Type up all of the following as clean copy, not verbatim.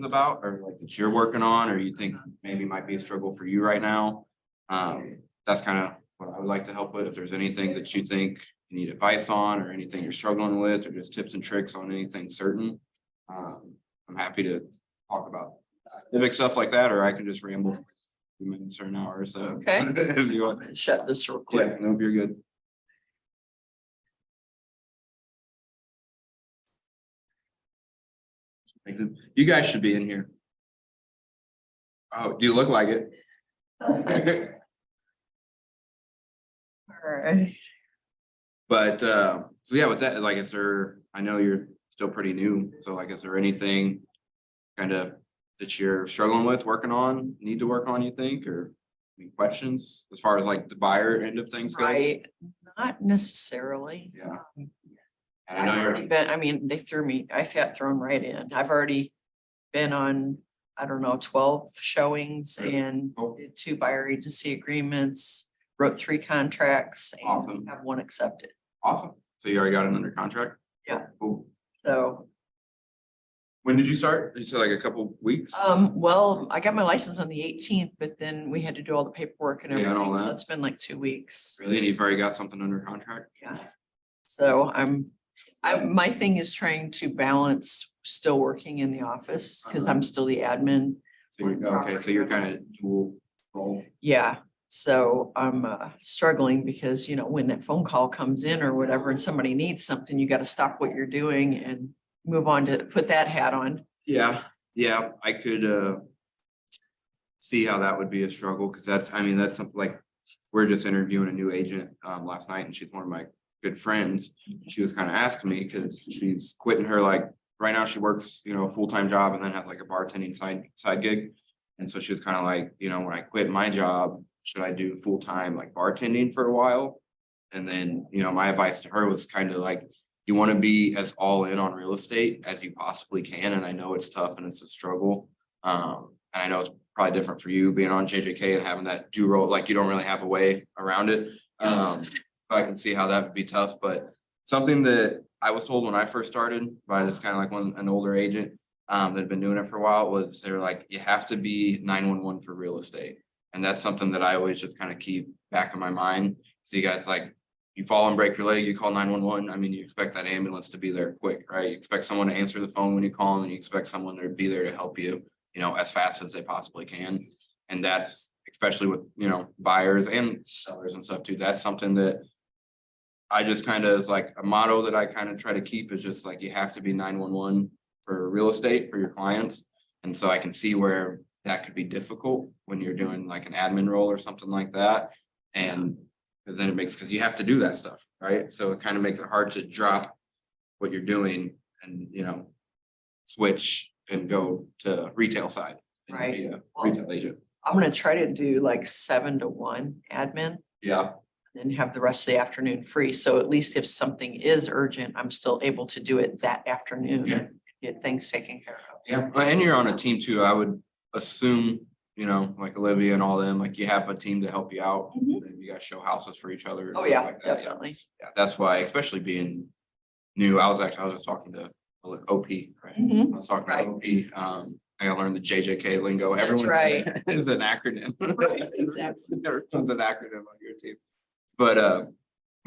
about, or like that you're working on, or you think maybe might be a struggle for you right now. That's kind of what I would like to help with. If there's anything that you think you need advice on, or anything you're struggling with, or just tips and tricks on anything certain. I'm happy to talk about civic stuff like that, or I can just ramble for a few minutes or an hour or so. Okay. If you want. Shut this real quick. Yeah, nope, you're good. You guys should be in here. Oh, do you look like it? All right. But so yeah, with that, like, is there, I know you're still pretty new, so like, is there anything kind of that you're struggling with, working on, need to work on, you think, or any questions as far as like the buyer end of things go? Right, not necessarily. Yeah. And I I've know already you're, been, I mean, they threw me, I got thrown right in. I've already been on, I don't know, 12 showings and Oh. did 2 buyer agency agreements, wrote 3 contracts Awesome. and have 1 accepted. awesome. So you already got it under contract? Yeah. Cool. So, When did you start? You said like a couple weeks? well, I got my license on the 18th, but then we had to do all the paperwork and Yeah, and all everything. So that. it's been like 2 weeks. Really? And you've already got something under contract? Yeah. So my thing is trying to balance still working in the office because I'm still the admin. So okay, so you're kind of dual role. Yeah, so I'm struggling because, you know, when that phone call comes in or whatever and somebody needs something, you got to stop what you're doing and move on to put that hat on. Yeah, yeah, I could see how that would be a struggle, because that's, I mean, that's something like, we're just interviewing a new agent last night, and she's one of my good friends. She was kind of asking me, because she's quitting her, like, right now she works, you know, a full-time job and then has like a bartending side gig. And so she was kind of like, you know, when I quit my job, should I do full-time like bartending for a while? And then, you know, my advice to her was kind of like, you want to be as all in on real estate as you possibly can. And I know it's tough and it's a struggle. And I know it's probably different for you being on JJK and having that dual role, like you don't really have a way around it. So I can see how that would be tough, but something that I was told when I first started by just kind of like an older agent that had been doing it for a while, was they're like, you have to be 911 for real estate. And that's something that I always just kind of keep back in my mind. So you got like, you fall and break your leg, you call 911. I mean, you expect that ambulance to be there quick, right? You expect someone to answer the phone when you call them, and you expect someone to be there to help you, you know, as fast as they possibly can. And that's, especially with, you know, buyers and sellers and stuff too, that's something that I just kind of is like a motto that I kind of try to keep, is just like, you have to be 911 for real estate for your clients. And so I can see where that could be difficult when you're doing like an admin role or something like that. And then it makes, because you have to do that stuff, right? So it kind of makes it hard to drop what you're doing and, you know, switch and go to retail side. And Right. be a retail agent. I'm gonna try to do like 7 to 1 admin Yeah, and have the rest of the afternoon free. So at least if something is urgent, I'm still able to do it that afternoon Yeah. and get things taken care of. yeah. And you're on a team too. I would assume, you know, like Olivia and all them, like you have a team to help you out. Mhm. And you guys show houses for each other. And Oh, stuff yeah, like that. definitely. Yeah, that's why, especially being new, I was just talking to OP, right? Mhm. I was talking to Right. OP, I gotta learn the JJK lingo. That's Everyone's right. It's an acronym. Right, exactly. Everyone's an acronym on your team. But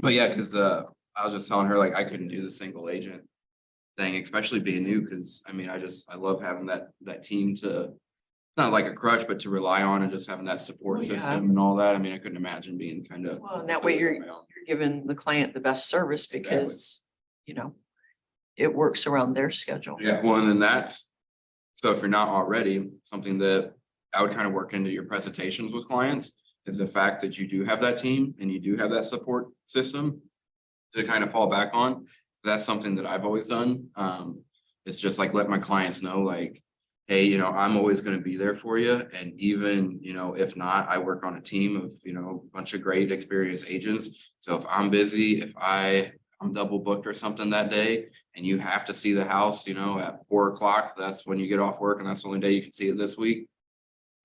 yeah, because I was just telling her, like, I couldn't do the single agent thing, especially being new, because I mean, I love having that team to, not like a crush, but to rely on, and just having that support Oh, yeah. system and all that. I mean, I couldn't imagine being kind of. Well, and that way you're giving the client the best service because, you know, it works around their schedule. Yeah, well, and then that's, so if you're not already, something that I would kind of work into your presentations with clients is the fact that you do have that team and you do have that support system to kind of fall back on. That's something that I've always done. It's just like, let my clients know, like, hey, you know, I'm always going to be there for you. And even, you know, if not, I work on a team of, you know, a bunch of great experienced agents. So if I'm busy, if I'm double booked or something that day, and you have to see the house, you know, at 4 o'clock, that's when you get off work, and that's the only day you can see it this week.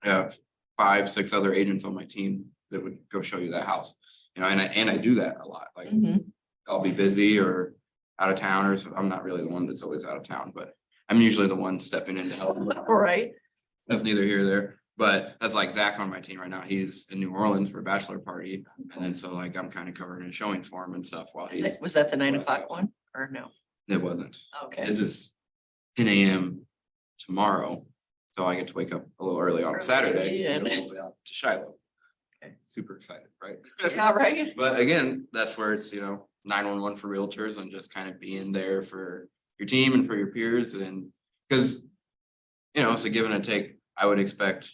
I have 5, 6 other agents on my team that would go show you that house, you know, and I do that a lot. Like, Mhm. I'll be busy or out of town, or I'm not really the one that's always out of town, but I'm usually the one stepping in to help. All right. That's neither here nor there, but that's like Zach on my team right now. He's in New Orleans for a bachelor party. And then so like I'm kind of covering his showings for him and stuff while he's, Was that the 9 o'clock one or no? it wasn't. Okay. This is 10 a.m. tomorrow. So I get to wake up a little early on Early Saturday and- and go all the way out to Shiloh. Okay. Super excited, right? Yeah, right. But again, that's where it's, 911 for realtors and just kind of being there for your team and for your peers and because, it's a give and a take. I would expect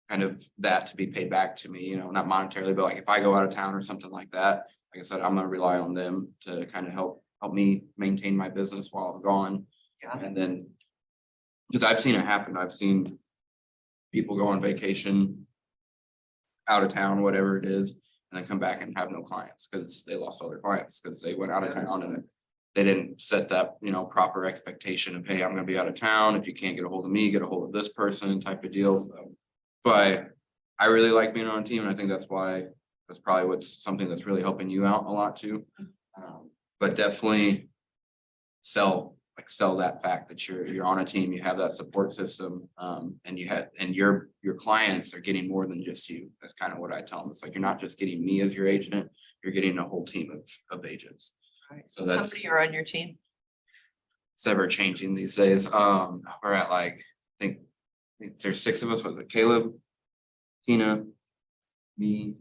kind of that to be paid back to me, not monetarily, but like if I go out of town or something like that, like I said, I'm gonna rely on them to kind of help me maintain my business while I'm gone. Yeah. And then, because I've seen it happen, I've seen people go on vacation out of town, whatever it is, and then come back and have no clients because they lost all their clients because they went out of town and they didn't set that, proper expectation of, hey, I'm gonna be out of town. If you can't get a hold of me, get a hold of this person type of deal. But I really like being on a team and I think that's probably what's something that's really helping you out a lot too. But definitely sell that fact that you're on a team, you have that support system, and your clients are getting more than just you. That's kind of what I tell them. It's like, you're not just getting me as your agent, you're getting a whole team of agents. Right. So How that's many are on your team? it's ever changing these days. We're at I think there's 6 of us, was it Caleb, Tina, me,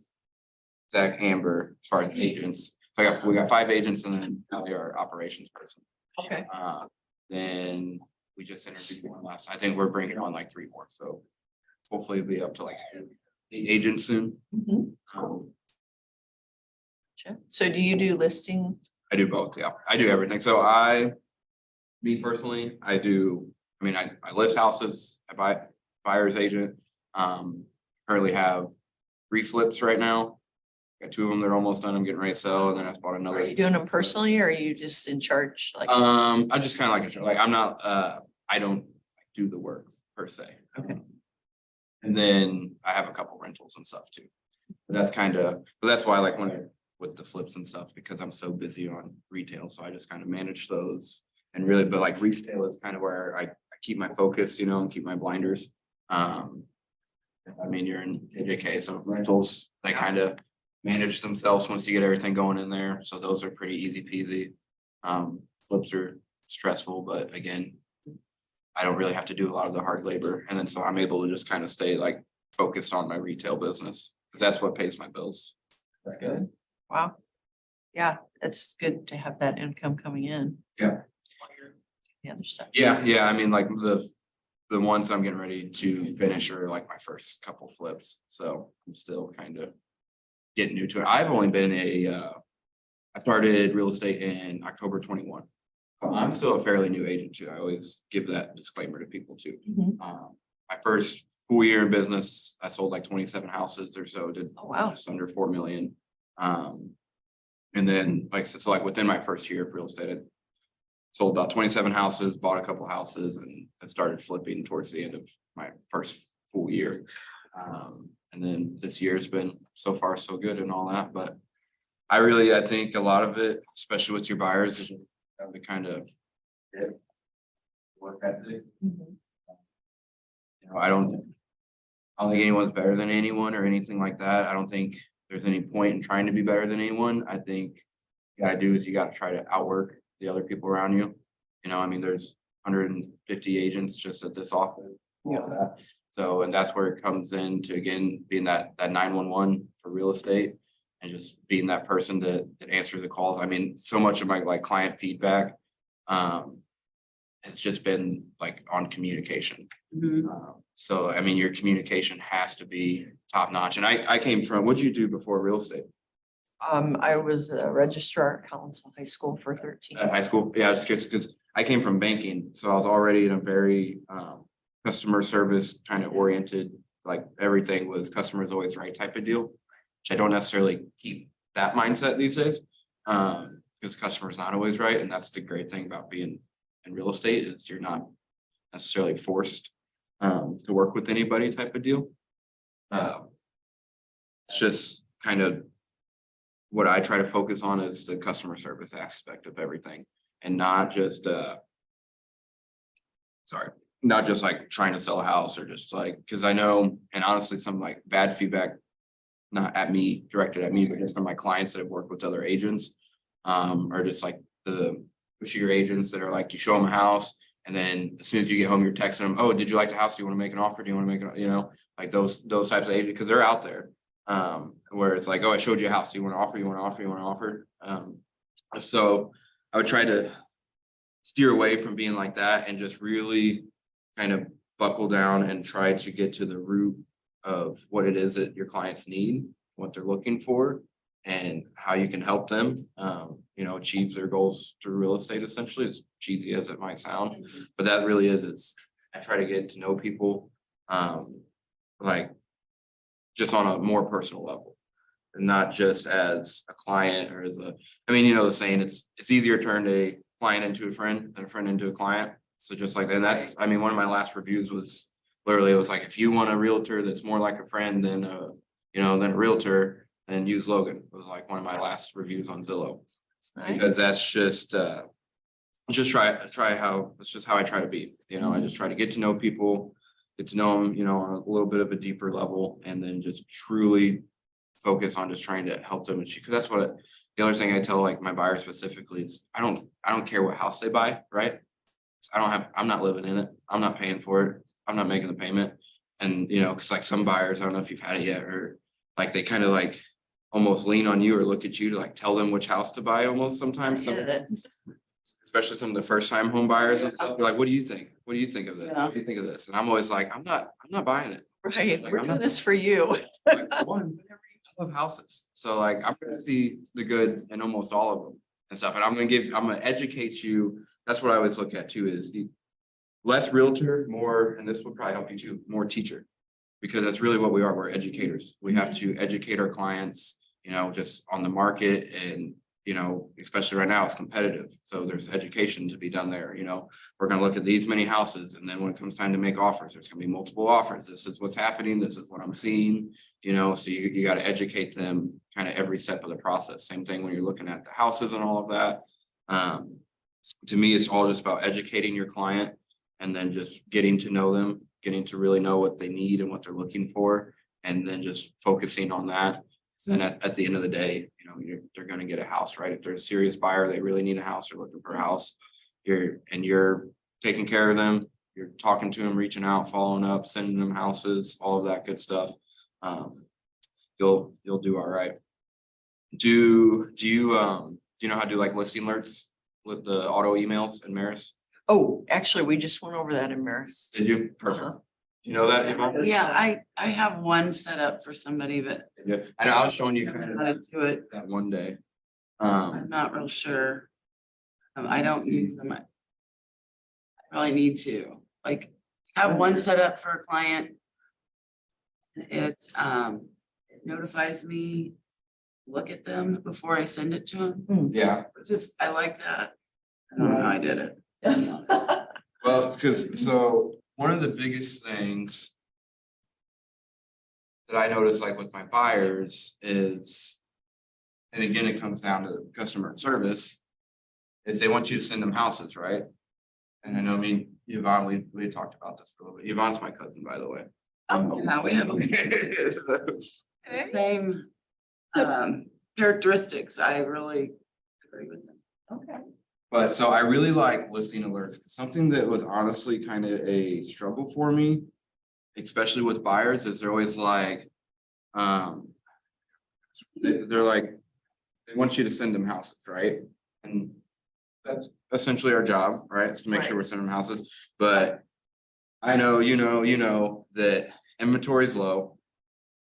Zach, Amber, as far as agents. We got 5 agents and then now we are operations person. Okay. Then we just interviewed one last, I think we're bringing on 3 more, so hopefully it'll be up to 8 agents soon. Mhm. Gotcha. So do you do listing? I do both, yeah, I do everything, so me personally, I list houses, I buy buyer's agent, currently have 3 flips right now. Got 2 of them, they're almost done, I'm getting ready to sell, and then I bought another. Are you doing them personally or are you just in charge? Like, I just kind of I'm not, I don't do the work per se. Okay. And then I have a couple rentals and stuff too. But that's why I like with the flips and stuff, because I'm so busy on retail, so I just kind of manage those. And really, but retail is kind of where I keep my focus, and keep my blinders. You're in AJK, so rentals, they kind of manage themselves once you get everything going in there, so those are pretty easy peasy. Flips are stressful, but again, I don't really have to do a lot of the hard labor, and then so I'm able to just kind of stay focused on my retail business, because that's what pays my bills. that's good. Wow. Yeah, it's good to have that income coming in. Yeah. The other stuff. Yeah, the ones I'm getting ready to finish are my first couple flips, so I'm still kind of getting new to it. I've only been I started real estate in October 21. I'm still a fairly new agent too. I always give that disclaimer to people too. Mhm. My first full year in business, I sold 27 houses or so, did Oh, wow. just under 4 million. And then I said, so within my first year of real estate, I sold about 27 houses, bought a couple houses, and I started flipping towards the end of my first full year. And then this year's been so far so good and all that, but I think a lot of it, especially with your buyers, is we kind of work ethic. Mhm. I don't think anyone's better than anyone or anything like that. I don't think there's any point in trying to be better than anyone. I think you gotta do is you gotta try to outwork the other people around you. There's 150 agents just at this office. Yeah. So, and that's where it comes into, again, being that 911 for real estate and just being that person that answers the calls. So much of my client feedback has just been on communication. So, your communication has to be top notch. And I came from, what'd you do before real estate? I was a registrar at Council High School for 13. At high school? Yeah, it's because I came from banking, so I was already in a very customer service kind of oriented, everything was customers always right type of deal, which I don't necessarily keep that mindset these days. Because customers not always right, and that's the great thing about being in real estate is you're not necessarily forced to work with anybody type of deal. It's just kind of what I try to focus on is the customer service aspect of everything and not just sorry, not just like trying to sell a house or just like, because I know, and honestly, some like bad feedback, not at me, directed at me, but just from my clients that have worked with other agents, are just like the pushier agents that are like, you show them a house, and then as soon as you get home, you're texting them, oh, did you like the house? Do you want to make an offer? Do you want to make it, you know, like those types of agents, because they're out there. Where it's like, oh, I showed you a house. Do you want to offer? You want to offer? You want to offer? So I would try to steer away from being like that and just really kind of buckle down and try to get to the root of what it is that your clients need, what they're looking for, and how you can help them, you know, achieve their goals through real estate. Essentially, as cheesy as it might sound, but that really is. It's I try to get to know people, like just on a more personal level, and not just as a client or as a. I mean, you know, the saying it's easier to turn a client into a friend than a friend into a client. So just like, and that's, I mean, one of my last reviews was literally, it was like, if you want a realtor that's more like a friend than a, you know, than a realtor, then use Logan. It was like one of my last reviews on Zillow. It's nice. Because that's just try how, it's just how I try to be, you know, I just try to get to know people, get to know them, you know, on a little bit of a deeper level, and then just truly focus on just trying to help them achieve, because that's what the other thing I tell like my buyers specifically is I don't care what house they buy, right? I'm not living in it. I'm not paying for it. I'm not making the payment. And you know, cause like some buyers, I don't know if you've had it yet, or like they kind of like almost lean on you or look at you to like tell them which house to buy almost sometimes. Especially some of the first time home buyers and stuff. They're like, what do you think? What do you think of this? What do you think of this? And I'm always like, I'm not buying it. Right, Like, we're I'm doing not- this for you. Like, for one, I love houses. So like, I'm gonna see the good in almost all of them and stuff. And I'm gonna educate you. That's what I always look at too, is the less realtor, more, and this would probably help you too, more teacher. Because that's really what we are. We're educators. We have to educate our clients, you know, just on the market, and, you know, especially right now, it's competitive. So there's education to be done there, you know. We're gonna look at these many houses, and then when it comes time to make offers, there's gonna be multiple offers. This is what's happening, this is what I'm seeing, you know, so you gotta educate them kind of every step of the process. Same thing when you're looking at the houses and all of that. To me, it's all just about educating your client, and then just getting to know them, getting to really know what they need and what they're looking for, and then just focusing on that. And at the end of the day, you know, they're gonna get a house, right? If they're a serious buyer, they really need a house, they're looking for a house. You're taking care of them, you're talking to them, reaching out, following up, sending them houses, all of that good stuff. You'll do all right. Do you know how to do like listing alerts with the auto emails and Maris? Oh, actually, we just went over that in Maris. Did you? Perfect. Uh-huh. You know that? Yvonne? Yeah, I have one set up for somebody, but Yeah, and I was showing you I kind don't know how to do it. of that one day. I'm not real sure. I don't use them. I really need to, like, have one set up for a client. It notifies me, look at them before I send it to them. Yeah, I like that. I don't know how I did it. well, because so one of the biggest things that I notice like with my buyers is, and again, it comes down to customer service, is they want you to send them houses, right? And I know, I mean, Yvonne, we had talked about this for a little bit. Yvonne's my cousin, by the way. Now we have Okay. same characteristics. I really agree with them. Okay. But so I really like listing alerts. Something that was honestly kind of a struggle for me, especially with buyers, is they're always like, they're like, they want you to send them houses, right? And that's essentially our job, right? Is to make sure Right. we're sending them houses. But I know, you know that inventory is low.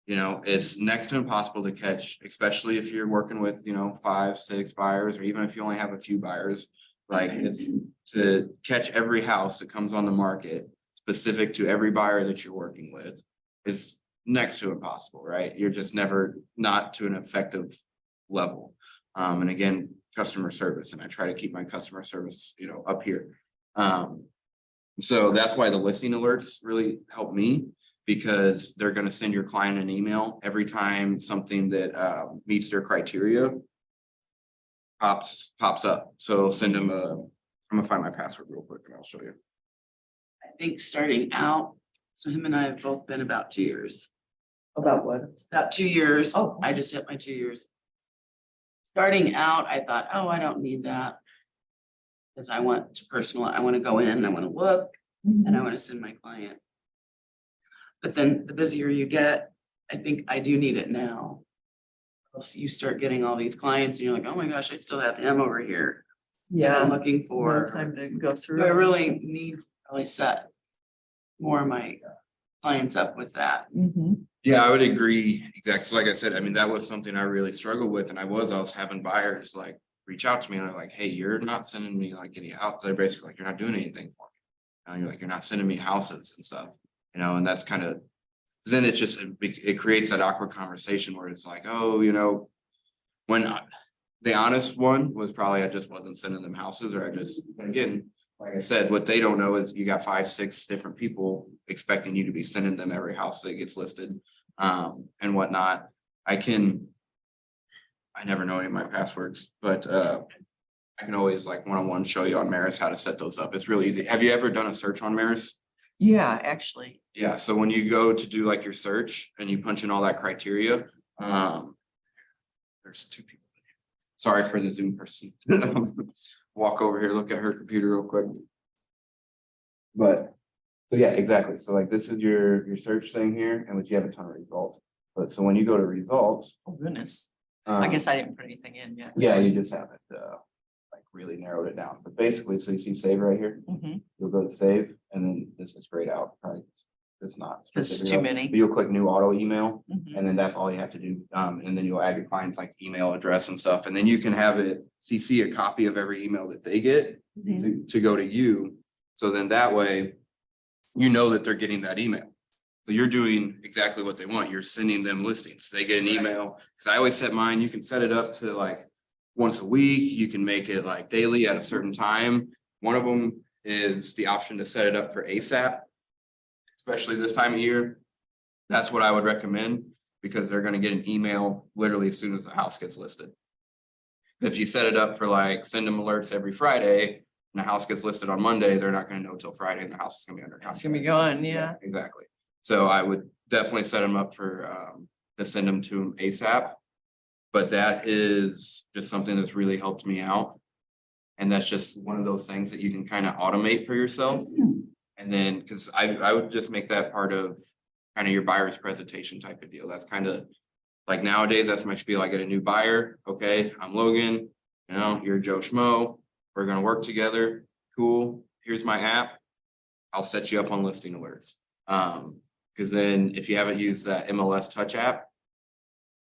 You know, it's next to impossible to catch, especially if you're working with, you know, 5, 6 buyers, or even if you only have a few buyers. Like, it's to catch every house that comes on the market specific to every buyer that you're working with is next to impossible, right? You're just never not to an effective level. And again, customer service, and I try to keep my customer service, you know, up here. So that's why the listing alerts really help me, because they're gonna send your client an email every time something that meets their criteria pops up. So it'll send them I'm gonna find my password real quick and I'll show you. think starting out, so him and I have both been about 2 years. About what? About 2 years. Oh. I just hit my 2 years. Starting out, I thought, oh, I don't need that. Because I want to I want to go in, I want to look, and I want to send my client. But then the busier you get, I think I do need it now. Else you start getting all these clients and you're like, oh my gosh, I still have him over here that I'm Yeah, looking no for. time to go through. Do I really need, really set more of my clients up with that? Mhm. Yeah, I would agree. Exactly. So like I said, I mean, that was something I really struggled with and I was having buyers like reach out to me and they're like, hey, you're not sending me like any houses. They're basically like, you're not doing anything for me. And you're like, you're not sending me houses and stuff, and that's kind of, then it's just, it creates that awkward conversation where it's like, oh, the honest one was probably I just wasn't sending them houses or I just, again, like I said, what they don't know is you got 5, 6 different people expecting you to be sending them every house that gets listed and whatnot. I never know any of my passwords, but I can always like one-on-one show you on Maris how to set those up. It's really easy. Have you ever done a search on Maris? Yeah, actually. Yeah, so when you go to do like your search and you punch in all that criteria, there's 2 people. Sorry for the Zoom person. Walk over here, look at her computer real quick. But, so yeah, exactly. So like this is your search thing here, and you have a ton of results. But so when you go to results. Oh, goodness. I guess I didn't put anything in yet. Yeah, you just haven't like really narrowed it down. But basically, so you see save right here, Mhm. you'll go to save, and then this is grayed out, right? It's not. It's specific too enough. many. But you'll click new auto email. Mhm. And then that's all you have to do. And then you'll add your client's like email address and stuff. And then you can have it CC a copy of every email that they get to go to you. So then that way, you know that they're getting that email. So you're doing exactly what they want. You're sending them listings. They get an email. Cause I always set mine, you can set it up to like once a week. You can make it like daily at a certain time. One of them is the option to set it up for ASAP. Especially this time of year, that's what I would recommend because they're gonna get an email literally as soon as the house gets listed. If you set it up for like, send them alerts every Friday and the house gets listed on Monday, they're not gonna know till Friday and the house is gonna be under contract. It's gonna be gone, yeah. Exactly. So I would definitely set them up for to send them to them ASAP. But that is just something that's really helped me out. And that's just one of those things that you can kind of automate for yourself. And then, because I would just make that part of kind of your buyer's presentation type of deal. That's kind of like nowadays, that's my spiel. I get a new buyer. Okay, I'm Logan, you're Joe Schmo. We're gonna work together. Cool. Here's my app. I'll set you up on listing alerts. Because then if you haven't used that MLS Touch app,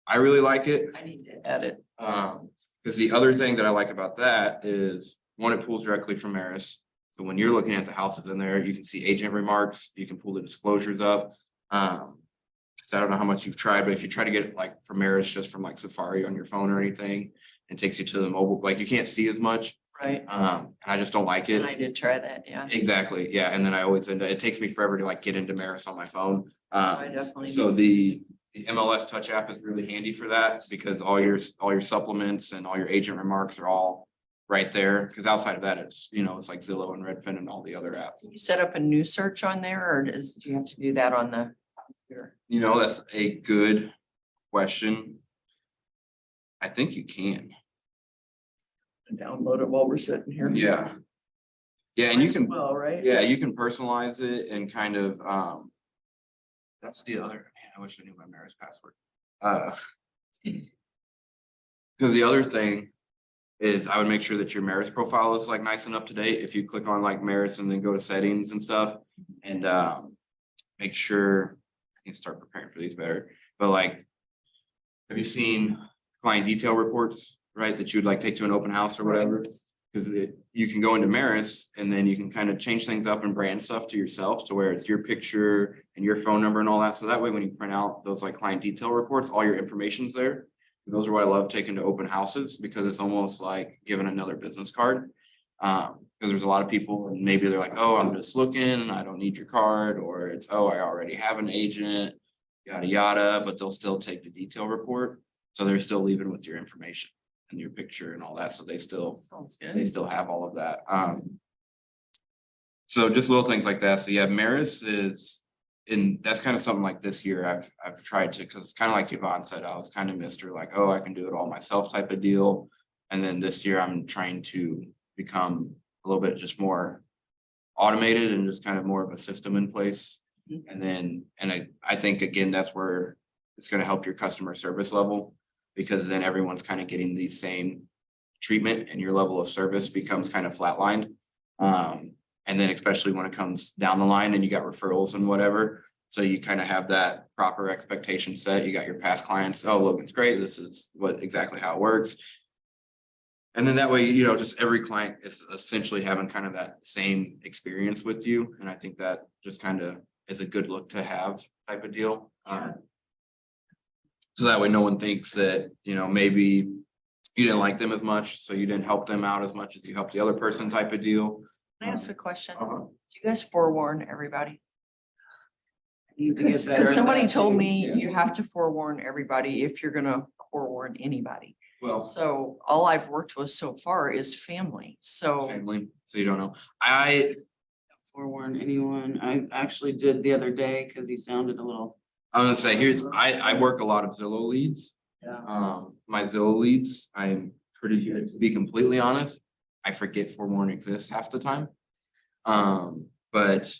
I really like it. I need to add it. Because the other thing that I like about that is one, it pulls directly from Maris. So when you're looking at the houses in there, you can see agent remarks, you can pull the disclosures up. So I don't know how much you've tried, but if you try to get it like from Maris, just from like Safari on your phone or anything, it takes you to the mobile, like you can't see as much. Right. And I just don't like it. And I did try that, yeah. Exactly, yeah, and then I always end up, it takes me forever to like get into Maris on my phone. I definitely So the MLS Touch app is really handy for that because all your supplements and all your agent remarks are all right there. Because outside of that, it's it's like Zillow and Redfin and all the other apps. You set up a new search on there or do you have to do that on the computer? That's a good question. I think you can. Download it while we're sitting here. Yeah. Yeah, and you can. Well, right? Yeah, you can personalize it and kind of, that's the other, man, I wish I knew my Maris password. Because the other thing is I would make sure that your Maris profile is like nice and up to date. If you click on like Maris and then go to settings and stuff and make sure, I can start preparing for these better, but like, have you seen client detail reports, right? That you would like take to an open house or whatever? Because you can go into Maris and then you can kind of change things up and brand stuff to yourself to where it's your picture and your phone number and all that. So that way, when you print out those like client detail reports, all your information's there. And those are what I love taking to open houses because it's almost like giving another business card. Because there's a lot of people and maybe they're like, oh, I'm just looking, I don't need your card, or it's, oh, I already have an agent, yada, yada, but they'll still take the detail report. So they're still leaving with your information and your picture and all that. So they still Sounds good. they still have all of that. So just little things like that. So yeah, Maris is, and that's kind of something like this year I've tried to, because it's kind of like Yvonne said, I was kind of Mr. like, oh, I can do it all myself type of deal. And then this year I'm trying to become a little bit just more automated and just kind of more of a system in place. And then, and I think again, that's where it's gonna help your customer service level. Because then everyone's kind of getting the same treatment and your level of service becomes kind of flatlined. And then especially when it comes down the line and you got referrals and whatever. So you kind of have that proper expectation set. You got your past clients, oh, Logan's great. This is what exactly how it works. And then that way, you know, just every client is essentially having kind of that same experience with you. And I think that just kind of is a good look to have type of deal. So that way no one thinks that, you know, maybe you didn't like them as much, so you didn't help them out as much as you helped the other person type of deal. Can I ask a question? Do Uh-huh. you guys forewarn everybody? Need to get better Because at somebody that, told too. me Yeah. you have to forewarn everybody if you're gonna forewarn anybody. Well, So all I've worked with so far is family, so. family, so you don't know. I Forewarn anyone. I actually did the other day because he sounded a little. was gonna say, I work a lot of Zillow leads. Yeah. My Zillow leads, I'm pretty good, to be completely honest. I forget forewarn exists half the time. But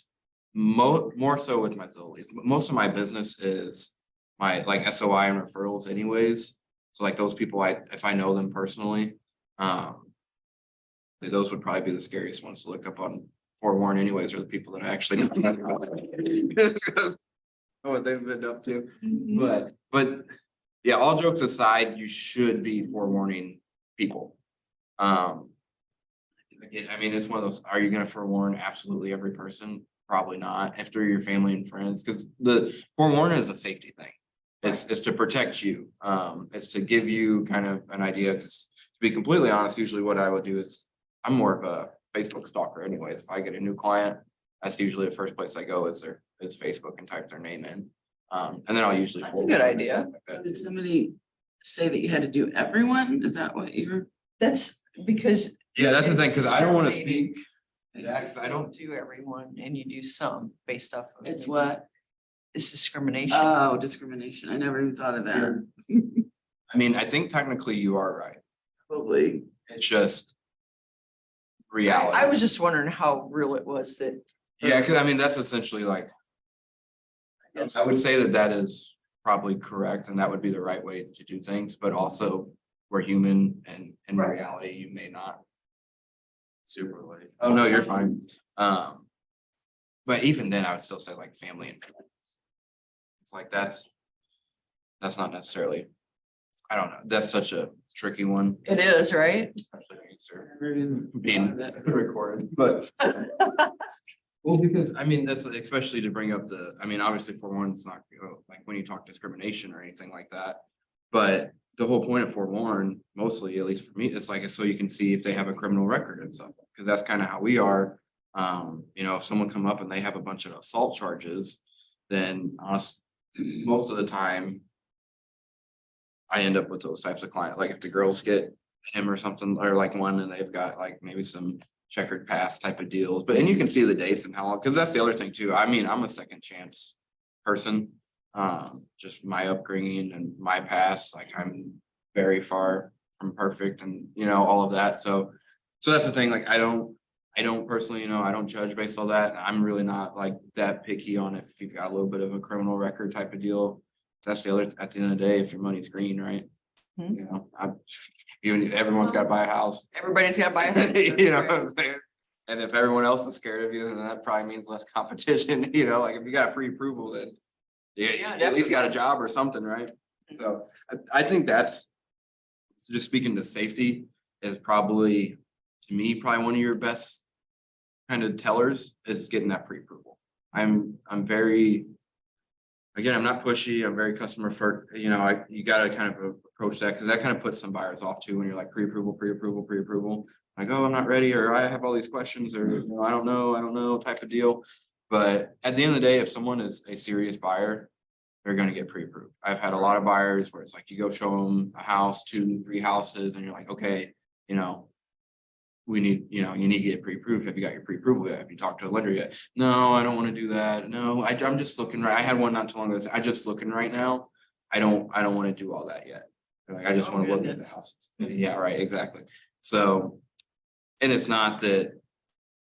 more so with my Zillow leads. Most of my business is my like SOI and referrals anyways. So like those people, if I know them personally, those would probably be the scariest ones to look up on forewarn anyways, are the people that I actually know. What they've been up to. But yeah, all jokes aside, you should be forewarning people. Again, I mean, it's one of those, are you gonna forewarn absolutely every person? Probably not, if they're your family and friends, because the forewarn is a safety thing. It's to protect you, it's to give you kind of an idea, because to be completely honest, usually what I would do is, I'm more of a Facebook stalker anyways. If I get a new client, that's usually the first place I go is Facebook and type their name in. And then I'll usually. That's a good forward idea. like that. Did somebody say that you had to do everyone? Is that what you're? That's because. Yeah, that's the it's thing, because I don't want to discriminating. speak. Yeah, because I You don't, do everyone and you do some based off. of It's maybe- what? It's discrimination. Oh, discrimination. I never even thought of that. I mean, I think technically you are right. Probably. It's just reality. I was just wondering how real it was that. Yeah, because I mean, that's essentially like, I would say that is probably correct and that would be the right way to do things, but also we're human and in Right. reality, you may not. Super late. Oh, no, you're fine. But even then, I would still say like family and friends. It's like that's not necessarily, I don't know, that's such a tricky one. It is, right? Especially when you're Never even being thought of that. recorded, but. Well, because I mean, that's especially to bring up I mean, obviously forewarn, it's not, you know, like when you talk discrimination or anything like that. But the whole point of forewarn, mostly, at least for me, it's like, so you can see if they have a criminal record and stuff, because that's kind of how we are. You know, if someone come up and they have a bunch of assault charges, then most of the time. I end up with those types of clients, like if the girls get him or something, or like one and they've got like maybe some checkered past type of deals, but and you can see the dates and how long, because that's the other thing too. I mean, I'm a second chance person. Just my upbringing and my past, like I'm very far from perfect and you know, all of that. So that's the thing, like I don't personally, you know, I don't judge based on that. I'm really not like that picky on if you've got a little bit of a criminal record type of deal. That's the other, at the end of the day, if your money's green, right? Hmm. You know, everyone's gotta buy a house. Everybody's got to buy a. You know what I'm saying? And if everyone else is scared of you, then that probably means less competition, you know, like if you got pre-approval, then. Yeah, Yeah, you at least got a definitely. job or something, right? So I think that's. Just speaking to safety is probably, to me, probably one of your best. Kind of tellers is getting that pre-approval. I'm very. Again, I'm not pushy, I'm very customer first, you know, you gotta kind of approach that, because that kind of puts some buyers off too, when you're like pre-approval. Like, oh, I'm not ready, or I have all these questions, or, you know, I don't know type of deal. But at the end of the day, if someone is a serious buyer, they're gonna get pre-approved. I've had a lot of buyers where it's like you go show them a house, 2, 3 houses, and you're like, okay, you know. we need, you know, you need to get pre-approved. Have you got your pre-approval yet? Have you talked to a lender yet? No, I don't want to do that. No, I'm just looking right. I had one not too long ago. I'm just looking right now. I don't want to do all that yet. Like, I just Oh, want to look at the goodness. houses. Yeah, right, exactly. So, and it's not that,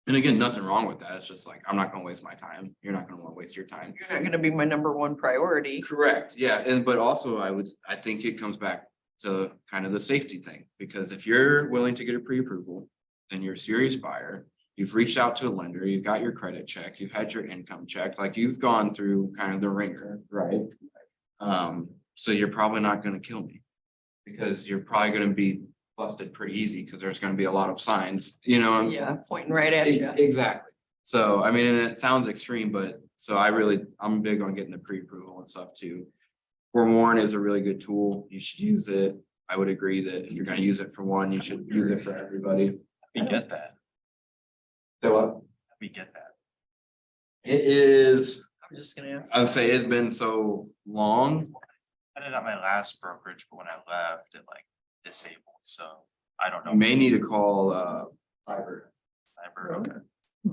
and again, nothing wrong with that. It's just like, I'm not gonna waste my time. You're not gonna want to waste your time. You're not gonna be my number one priority. Correct, yeah, and but also I think it comes back to kind of the safety thing, because if you're willing to get a pre-approval, then you're a serious buyer. You've reached out to a lender, you've got your credit check, you've had your income checked, like you've gone through kind of the ringer, right? So you're probably not gonna kill me. Because you're probably gonna be busted pretty easy, because there's gonna be a lot of signs, you know? Yeah, pointing right at you. Exactly. So, I mean, and it sounds extreme, but so I'm big on getting the pre-approval and stuff too. Forewarn is a really good tool. You should use it. I would agree that if you're gonna use it for one, you should use it for everybody. We get that. So what? We get that. It is, I'm just gonna ask. I would say it's been so long. I did at my last brokerage, but when I left, it like disabled, so I don't know. You may need to call cyber. Cyber, okay.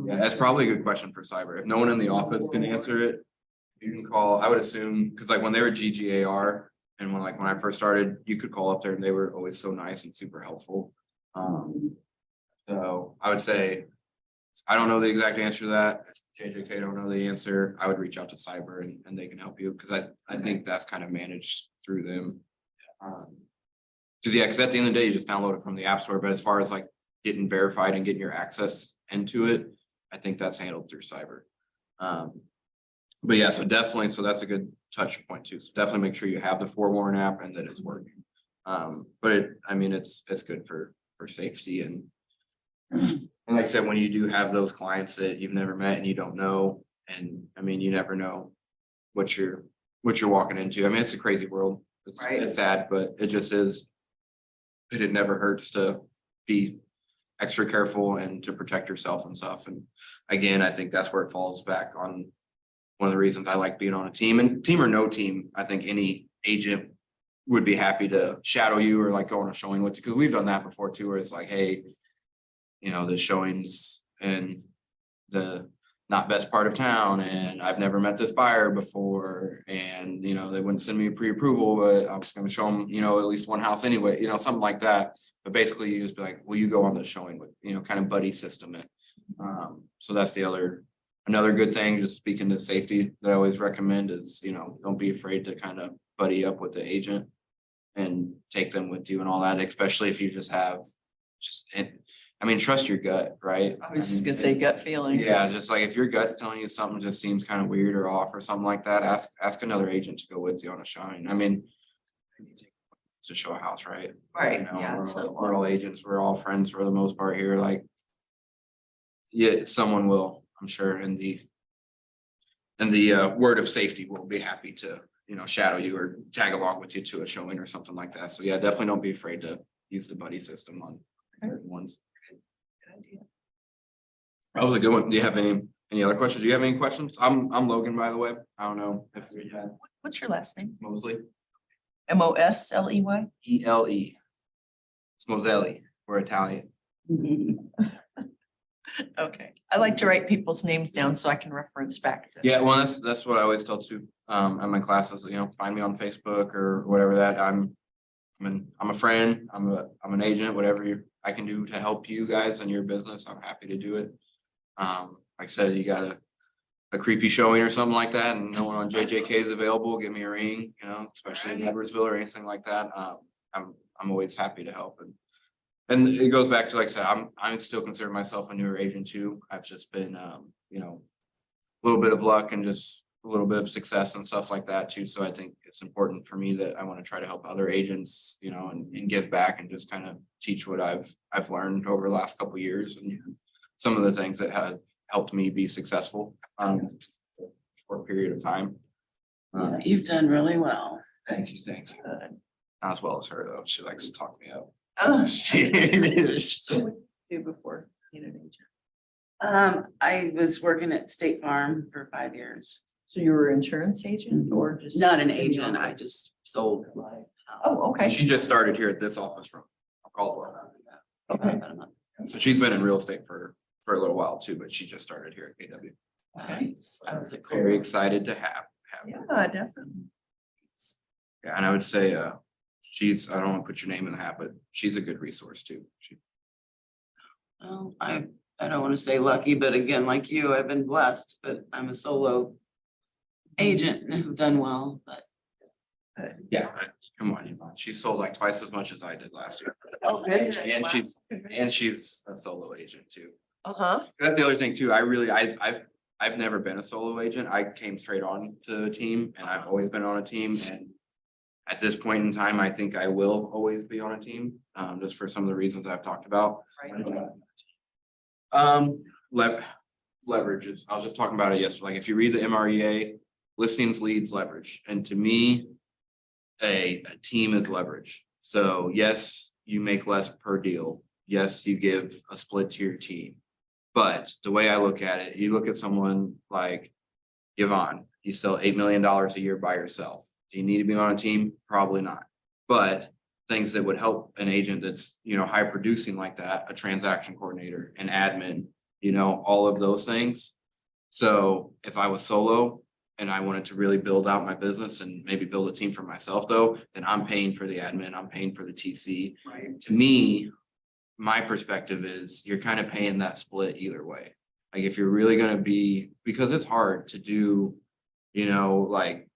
Yeah, that's probably a good question for cyber. If no one in the office can answer it, you can call, I would assume, because like when they were GGAR and when I first started, you could call up there and they were always so nice and super helpful. So I would say, I don't know the exact answer to that. JJK don't know the answer. I would reach out to cyber and they can help you, because I think that's kind of managed through them. Because at the end of the day, you just download it from the app store, but as far as like getting verified and getting your access into it, I think that's handled through cyber. But yeah, so definitely, so that's a good touch point too. So definitely make sure you have the Forewarn app and that it's working. But it's good for safety and like I said, when you do have those clients that you've never met and you don't know, and I mean, you never know what you're walking into. I mean, it's a crazy world. Right. It's sad, but it just is. It never hurts to be extra careful and to protect yourself and stuff. And again, I think that's where it falls back on one of the reasons I like being on a team, and team or no team, I think any agent would be happy to shadow you or like go on a showing with you, because we've done that before too, where it's like, hey, you know, the showings in the not best part of town, and I've never met this buyer before, and you know, they wouldn't send me a pre-approval, but I was gonna show them, you know, at least one house anyway, you know, something like that. But basically you just be like, will you go on the showing with, you know, kind of buddy system it. So that's another good thing, just speaking to safety, that I always recommend is, you know, don't be afraid to kind of buddy up with the agent and take them with you and all that, especially if you just have trust your gut, right? I was just gonna say gut feeling. Yeah, just like if your gut's telling you something just seems kind of weird or off or something like that, ask another agent to go with you on a showing. I mean, to show a house, right? Right, You know, yeah. we're all agents, we're all friends for the most part here, like. Yeah, someone will, I'm sure, in the word of safety will be happy to, you know, shadow you or tag along with you to a showing or something like that. So yeah, definitely don't be afraid to use the buddy system on certain ones. Good idea. That was a good one. Do you have any other questions? Do you have any questions? I'm Logan, by the way. I don't know if we had What's your last name? Mosley, Mosley? ELE. It's Moselli. We're Italian. Okay, I like to write people's names down so I can reference back to. Yeah, well, that's what I always tell too. At my classes, you know, find me on Facebook or whatever that I'm a friend, I'm an agent, whatever I can do to help you guys in your business, I'm happy to do it. Like I said, you got a creepy showing or something like that and no one on JJK is available, give me a ring, you know, especially in Edwardsville or anything like that. I'm always happy to help. And it goes back to, like I said, I'm still consider myself a newer agent too. I've just been, you know, a little bit of luck and just a little bit of success and stuff like that too. So I think it's important for me that I want to try to help other agents, you know, and give back and just kind of teach what I've learned over the last couple of years and some of the things that have helped me be successful a short period of time. You've done really well. Thank you. Not as well as her though. She likes to talk me up. Oh. So what did you do before being an agent? I was working at State Farm for 5 years. So you were an insurance agent or just? Not an agent, I just sold. Oh, okay. She just started here at this office from Caldwell. Okay. About a month. So she's been in real estate for a little while too, but she just started here at KW. Nice. I was like, Very excited to have her. Yeah, definitely. Yeah, and I would say, she's, I don't want to put your name in the hat, but she's a good resource too. well, I don't want to say lucky, but again, like you, I've been blessed, but I'm a solo agent and have done well, but. Yeah, come on, she sold like twice as much as I did last year. Oh, goodness. And she's a solo agent too. Uh-huh. That's the other thing too. I've never been a solo agent. I came straight on to a team and I've always been on a team and. At this point in time, I think I will always be on a team, just for some of the reasons I've talked about. Leverages, I was just talking about it yesterday, like if you read the MREA, listings leads leverage, and to me. A team is leverage, so yes, you make less per deal, yes, you give a split to your team. But the way I look at it, you look at someone like Yvonne, you sell $8 million a year by yourself. Do you need to be on a team? Probably not. But things that would help an agent that's, high producing like that, a transaction coordinator, an admin, all of those things. So if I was solo and I wanted to really build out my business and maybe build a team for myself though, then I'm paying for the admin, I'm paying for the TC. Right. To me, my perspective is you're kind of paying that split either way. Like if you're really gonna be, because it's hard to do, like.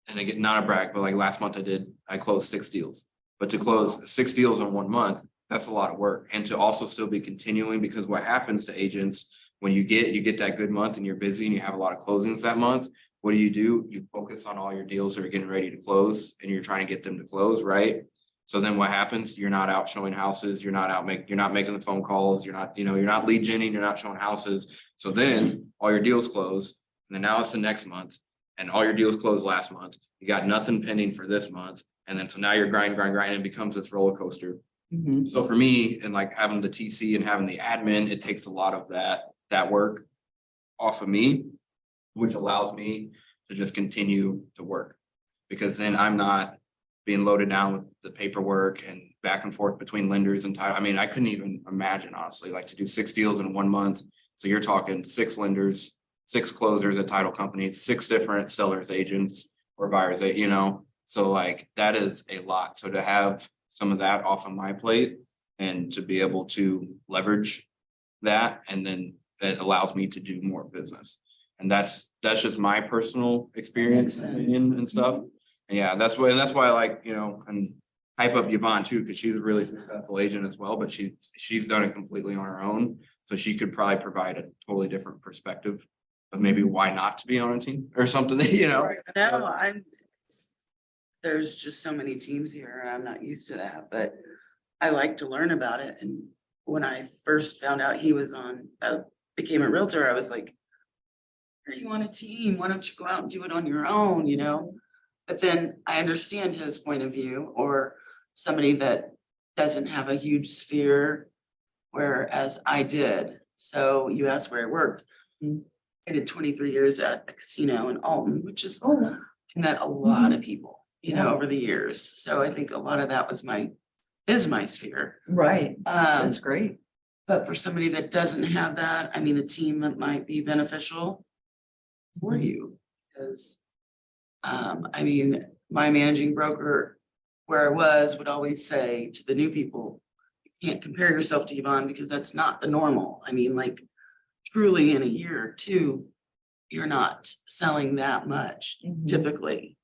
And again, not a brag, but like last month I closed 6 deals. But to close 6 deals in 1 month, that's a lot of work. And to also still be continuing, because what happens to agents when you get that good month and you're busy and you have a lot of closings that month, what do? You focus on all your deals that are getting ready to close and you're trying to get them to close, right? So then what happens? You're not out showing houses, you're not making the phone calls, you're not lead genning, you're not showing houses. So then all your deals close, and then now it's the next month. And all your deals closed last month, you got nothing pending for this month, and then so now you're grind, it becomes this roller coaster. Mhm. So for me, and like having the TC and having the admin, it takes a lot of that work off of me, which allows me to just continue to work. Because then I'm not being loaded down with the paperwork and back and forth between lenders and title. I mean, I couldn't even imagine honestly, like to do 6 deals in 1 month. So you're talking 6 lenders, 6 closers at title companies, 6 different sellers, agents or buyers, so like that is a lot. So to have some of that off of my plate and to be able to leverage that, and then that allows me to do more business. And that's just my personal experience and stuff. And yeah, that's why I like, and hype up Yvonne too, because she's a really successful agent as well, but she's done it completely on her own. So she could probably provide a totally different perspective of maybe why not to be on a team or something, No, there's just so many teams here and I'm not used to that, but I like to learn about it. And when I first found out he was became a realtor, I was like, are you on a team? Why don't you go out and do it on your own, But then I understand his point of view, or somebody that doesn't have a huge sphere, whereas I did. So you asked where I worked. I did 23 years at a casino in Alton, which is, I met a lot of people, over the years. So I think a lot of that is my sphere. Right. That's Um, great. but for somebody that doesn't have that, I mean, a team that might be beneficial for you, because I mean, my managing broker where I would always say to the new people, you can't compare yourself to Yvonne because that's not the normal. I mean, like truly in a year or two, you're not selling that much Mhm. typically.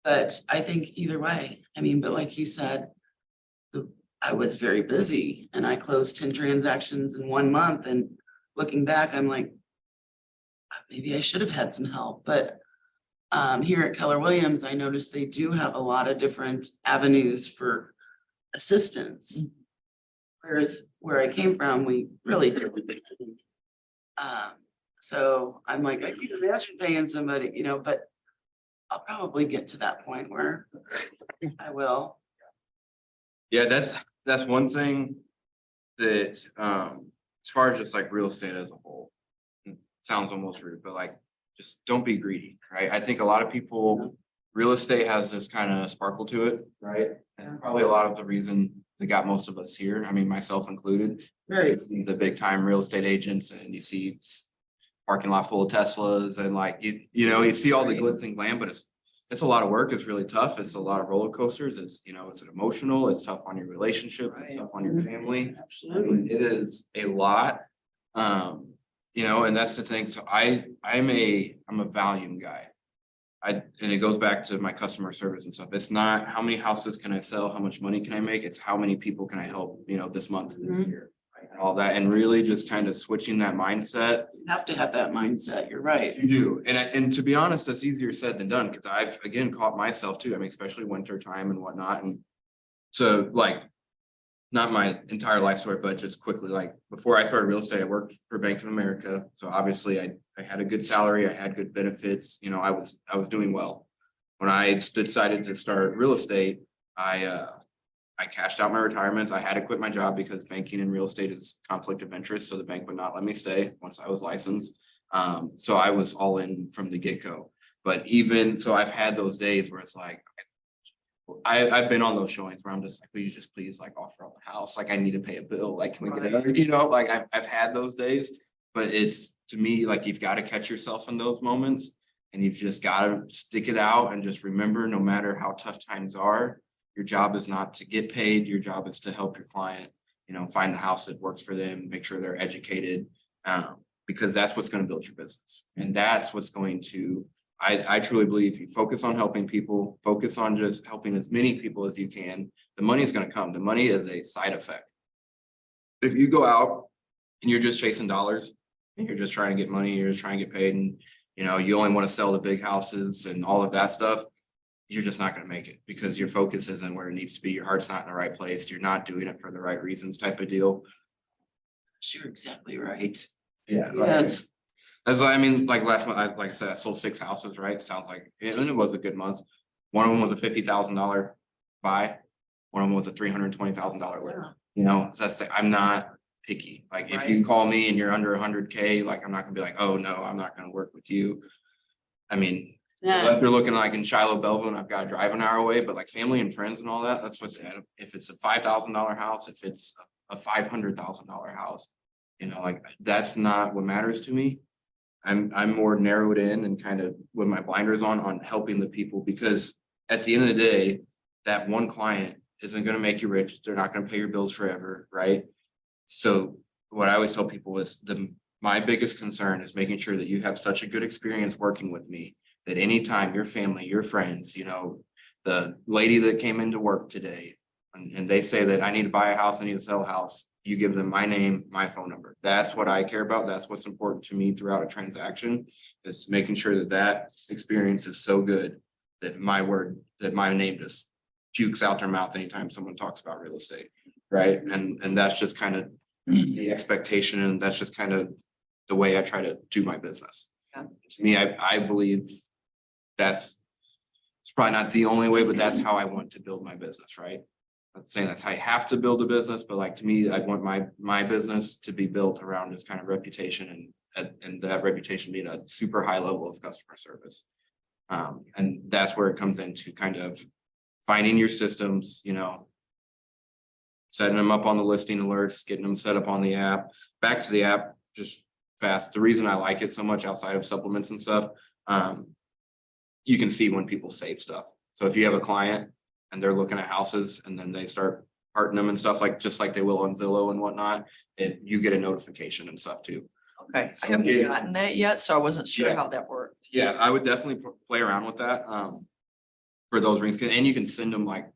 But I think either way, I mean, but like you said, I was very busy and I closed 10 transactions in 1 month, and looking back, I'm like, maybe I should have had some help, but here at Keller Williams, I noticed they do have a lot of different avenues for assistance. Whereas where I came from, we really didn't. So I'm like, I can imagine paying somebody, but I'll probably get to that point where I will. Yeah, that's one thing that, as far as just like real estate as a whole, it sounds almost rude, but like, just don't be greedy, right? I think a lot of people, real estate has this kind of sparkle to it, right? And probably a lot of the reason that got most of us here. I mean, myself included. Right. The big time real estate agents and you see parking lot full of Teslas and like, you see all the glitz and glam, but it's a lot of work. It's really tough. It's a lot of roller coasters. It's, it's emotional. It's tough on your relationship. It's Right. tough on your family. I Absolutely. mean, it is a lot. And that's the thing. So I'm a volume guy. And it goes back to my customer service and stuff. It's not how many houses can I sell, how much money can I make? It's how many people can I help, this month, this Mhm. year. Right? And all that, and really just kind of switching that mindset. You have to have that mindset. You're right. You do, and to be honest, that's easier said than done, because I've again caught myself too. I mean, especially winter time and whatnot, and so like. Not my entire life story, but just quickly, like before I started real estate, I worked for Bank of America. So obviously I had a good salary, I had good benefits, I was doing well. When I decided to start real estate, I cashed out my retirement. I had to quit my job because banking and real estate is conflict of interest. So the bank would not let me stay once I was licensed. So I was all in from the get-go. But even so, I've had those days where it's like, I've been on those showings where I'm just like, please like offer up the house. Like I need to pay a bill. Like, can we get another, like I've had those days, but it's to me, like you've got to catch yourself in those moments and you've just got to stick it out and just remember, no matter how tough times are, your job is not to get paid. Your job is to help your client, find the house that works for them, make sure they're educated, because that's what's going to build your business. And that's what's going to, I truly believe you focus on helping people, focus on just helping as many people as you can, the money is going to come. The money is a side effect. If you go out and you're just chasing dollars and you're just trying to get money, you're just trying to get paid and, you only want to sell the big houses and all of that stuff, you're just not going to make it because your focus isn't where it needs to be. Your heart's not in the right place. You're not doing it for the right reasons type of deal. You're exactly right. Yeah. Yes. Like last month, like I said, I sold 6 houses, right? Sounds like, and it was a good month. One of them was a $50,000 buy. One of them was a $320,000 lift. So that's, I'm not picky. Like if you call me and you're under 100K, like I'm not gonna be like, oh no, I'm not gonna work with you. I mean, unless you're looking like in Shiloh, Belleville, and I've got to drive an hour away, but like family and friends and all that, that's what's at. If it's a $5,000 house, if it's a $500,000 house, like that's not what matters to me. I'm more narrowed in and kind of with my blinders on helping the people, because at the end of the day, that one client isn't going to make you rich. They're not going to pay your bills forever, right? So what I always tell people is my biggest concern is making sure that you have such a good experience working with me that anytime your family, your friends, the lady that came into work today, and they say that I need to buy a house, I need to sell a house, you give them my name, my phone number. That's what I care about. That's what's important to me throughout a transaction, is making sure that that experience is so good that my name just pukes out their mouth anytime someone talks about real estate, right? And that's just kind of the expectation, and that's just kind of the way I try to do my business. Yeah. To me, I believe it's probably not the only way, but that's how I want to build my business, right? I'm not saying that's how you have to build a business, but like to me, I want my business to be built around this kind of reputation and that reputation being a super high level of customer service. And that's where it comes into kind of finding your systems, setting them up on the listing alerts, getting them set up on the app. Back to the app, just fast. The reason I like it so much outside of supplements and stuff, you can see when people save stuff. So if you have a client and they're looking at houses and then they start parting them and stuff, like just like they will on Zillow and whatnot, you get a notification and stuff too. Okay, So I haven't yeah. gotten that yet, so I wasn't sure Yeah. how that worked. Yeah, I would definitely play around with that for those rings, and you can send them like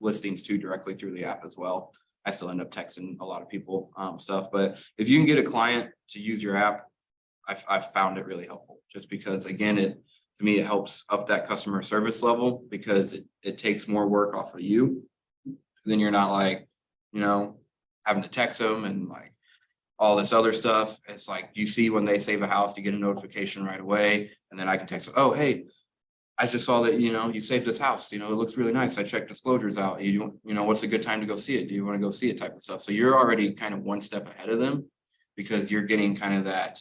listings too directly through the app as well. I still end up texting a lot of people stuff, but if you can get a client to use your app, I've found it really helpful, just because again, to me, it helps up that customer service level, because it takes more work off of you. Then you're not like, having to text them and like all this other stuff. It's like you see when they save a house, you get a notification right away, and then I can text, oh, hey, I just saw that, you saved this house, it looks really nice. I checked disclosures out. What's a good time to go see it? Do you want to go see it type of stuff? So you're already kind of one step ahead of them, because you're getting kind of that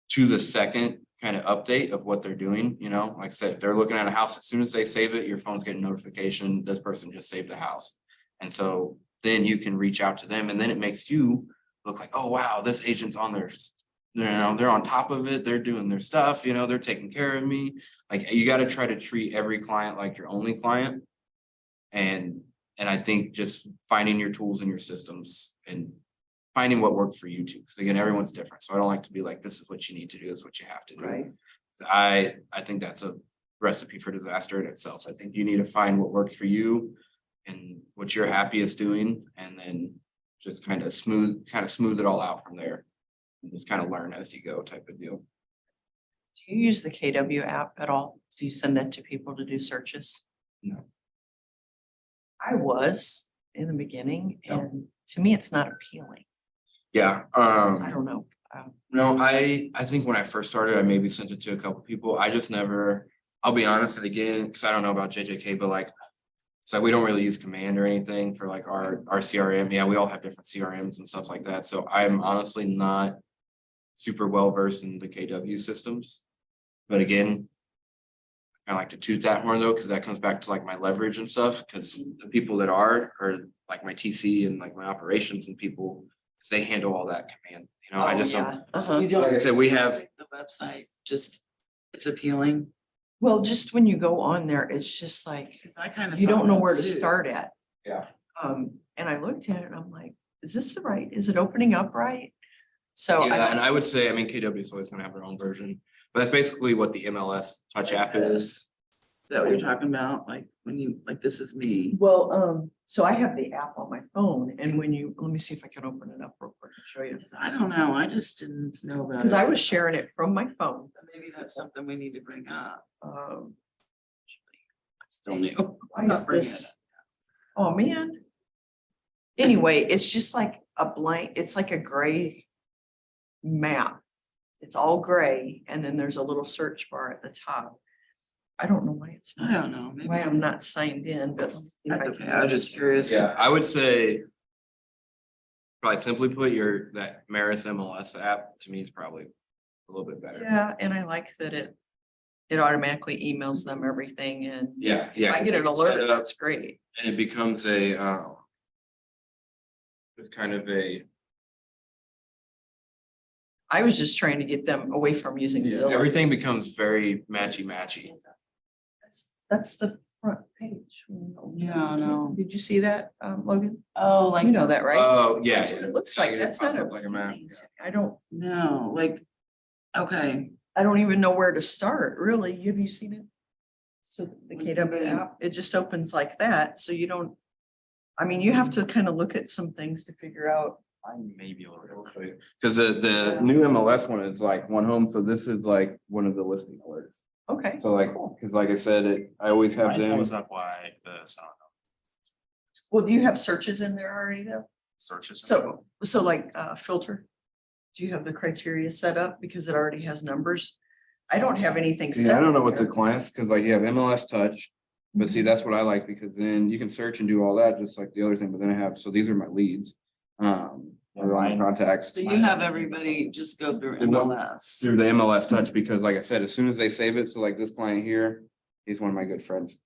to the second kind of update of what they're doing. Like I said, they're looking at a house, as soon as they save it, your phone's getting a notification, this person just saved a house. And so then you can reach out to them and then it makes you look like, oh, wow, this agent's on their, they're on top of it, they're doing their stuff, they're taking care of me. Like, you gotta try to treat every client like your only client. And I think just finding your tools and your systems and finding what works for you too. Because again, everyone's different. So I don't like to be like, this is what you need to do, this is what you have to do. Right. I think that's a recipe for disaster in itself. I think you need to find what works for you and what you're happiest doing, and then just kind of smooth it all out from there. And just kind of learn as you go type of deal. Do you use the KW app at all? Do you send that to people to do searches? No. I was in the beginning, No. and to me, it's not appealing. Yeah, I don't know. no, I think when I first started, I maybe sent it to a couple people. I just never, I'll be honest, and again, because I don't know about JJK, but like, so we don't really use Command or anything for like our CRM. Yeah, we all have different CRMs and stuff like that. So I'm honestly not super well versed in the KW systems. But again, I like to toot that horn though, because that comes back to like my leverage and stuff, because the people that are like my TC and like my operations and people, 'cause they handle all that command, I Oh, just don't. yeah. Uh-huh. You don't. Like I said, we have, The website just, it's appealing, Well, just when you go on there, it's just like, because I kind of. you don't know where to start at. yeah, And I looked at it and I'm like, is this the right, is it opening up right? So yeah, and I, I would say, KW is always gonna have their own version, but that's basically what the MLS Touch app is. Is that what you're talking about? Like when you, like, this is me. well, so I have the app on my phone, and when you, let me see if I can open it up real quick and show you. I don't know. I just didn't know about it. Because I was sharing it from my phone. Maybe that's something we need to bring up. Um, Still new. why is this? Oh, man. Anyway, it's just like a blank, it's like a gray map. It's all gray, and then there's a little search bar at the top. I don't know why it's I not, don't know. Maybe why I'm not signed in, but. let me see if That's I okay. can- I was just curious. Yeah, I would say. Probably simply put, that Maris MLS app to me is probably a little bit better. Yeah, and I like that it automatically emails them everything, and Yeah, if I get an alert, that's great. And it becomes it's kind of a, I was just trying to get them away from using Zillow. everything becomes very matchy. That's the front page. Yeah, no. Did you see that, Logan? Oh, like, You know that, right? Oh, yeah. That's what it looks like. It That's pops not up like a map, appealing to me. no, like, okay. I don't even know where to start, really. Have you seen it? So the What's KW it? app, it just opens like that, so you don't. I mean, you have to kind of look at some things to figure out. I may be able to. Because the new MLS one is like one home, so this is like one of the listing alerts. Okay. So like, because like I said, I always have Mine them. pulls up like the sound Well, do you have searches in there already though? searches. So like filter? Do you have the criteria set up because it already has numbers? I don't have anything set. Yeah, I don't know up what the there. clients, because like you have MLS Touch, but see, that's what I like, because then you can search and do all that, just like the other thing, but then I have, so these are my leads. Or my mine- contacts. So you have everybody just go through MLS. Through the MLS Touch, because like I said, as soon as they save it, so like this client here, he's one of my good friends.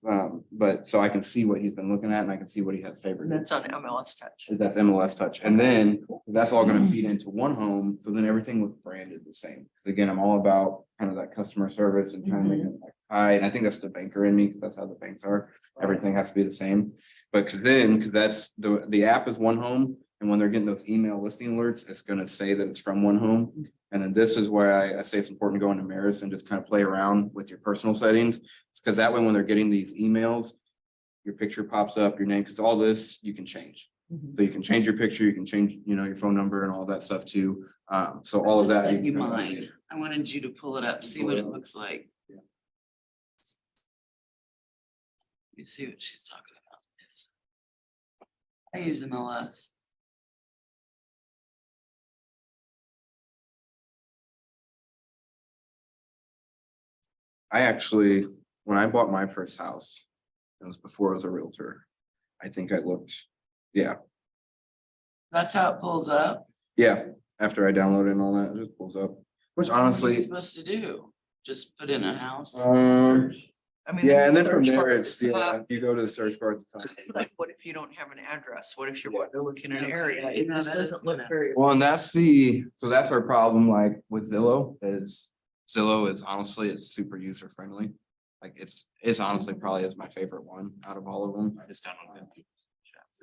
But so I can see what he's been looking at and I can see what he has And favored. that's on MLS Touch. That's MLS Touch. And then that's all gonna feed into one home. So then everything looks branded the same. Because again, I'm all about kind of that customer service and trying to make it like high. And I think that's the banker in me, because that's how the banks are. Everything has to be the same. But because that's the app is one home. And when they're getting those email listing alerts, it's gonna say that it's from one home. And then this is where I say it's important to go into Maris and just kind of play around with your personal settings. It's because that way, when they're getting these emails, your picture pops up, your name, because all this you can change. Mhm. So you can change your picture, you can change, your phone number and all that stuff too. So all of Just that. let you can kind of mind. see. I wanted you to pull it up, see what it looks like. Yeah. You see what she's talking about. Yes. I use MLS. I actually, when I bought my first house, it was before I was a realtor. I think I looked, yeah, That's how it pulls up. yeah, after I downloaded and all that, it just pulls up, which What are you honestly, supposed to do? Just put in a house. Um, search? I mean. Yeah, there's and a then from search there, bar at it's, the yeah, top. you go to the search bar at the top. Like, what if you don't have an address? What if you're wanting to look in an Okay, area? It yeah, just that is doesn't look gonna- very. Well, and that's so that's our problem, like with Zillow is honestly, it's super user friendly. Like it's honestly probably is my favorite one out of all of them. I just downloaded it.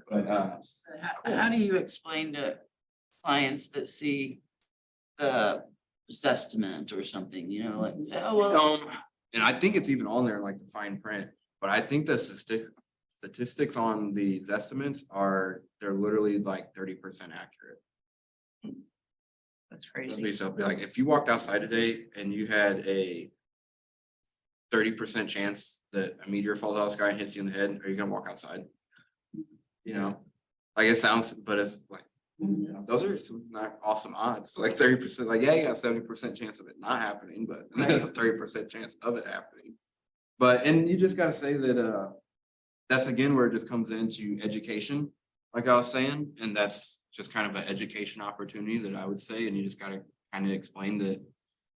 But, How do you explain to clients that see the Zestimate or something, you know, like, oh, well, and I think it's even on there like the fine print, but I think the statistics on the estimates they're literally like 30% accurate. That's So crazy. like if you walked outside today and you had a 30% chance that a meteor falls out of the sky and hits you in the head, are you gonna walk outside? You know, like it sounds, but it's like, you know, those are some not awesome odds, like 30%, like, yeah, you got 70% chance of it not happening, but there's a 30% chance of it happening. But, and you just gotta say that, that's again where it just comes into education, like I was saying, and that's just kind of an education opportunity that I would say, and you just gotta kind of explain that,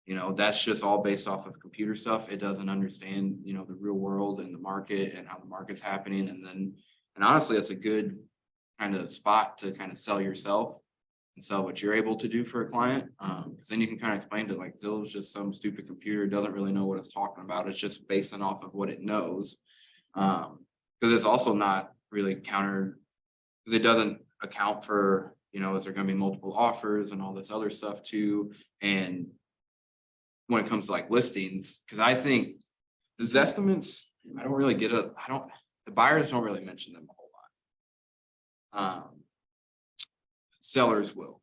you know, that's just all based off of computer stuff. It doesn't understand, you know, the real world and the market and how the market's happening. And honestly, it's a good kind of spot to kind of sell yourself and sell what you're able to do for a client. Cause then you can kind of explain to like Zillow's just some stupid computer, doesn't really know what it's talking about. It's just basing off of what it knows. Cause it's also not really cause it doesn't account for, you know, is there gonna be multiple offers and all this other stuff too? And when it comes to like listings, cause I think the Zestimates, I don't really get the buyers don't really mention them a whole lot. Sellers will.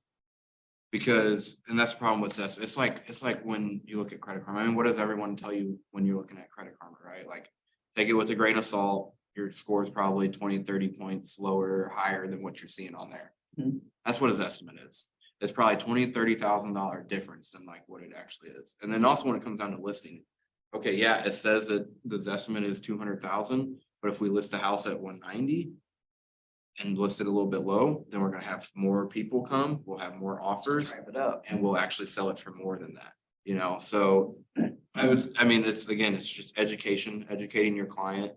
Because, and that's the problem with this, it's like when you look at Credit Karma, I mean, what does everyone tell you when you're looking at Credit Karma, right? Like, take it with a grain of salt, your score is probably 20, 30 points lower, or higher than what you're seeing on there. Mhm. That's what his estimate is. It's probably $20,000-$30,000 difference than like what it actually is. And then also when it comes down to listing, okay, yeah, it says that the estimate is 200,000, but if we list a house at 190 and list it a little bit low, then we're gonna have more people come, we'll have more offers, Drive it up. and we'll actually sell it for more than that, you know, so I mean, it's again, it's just educating your client.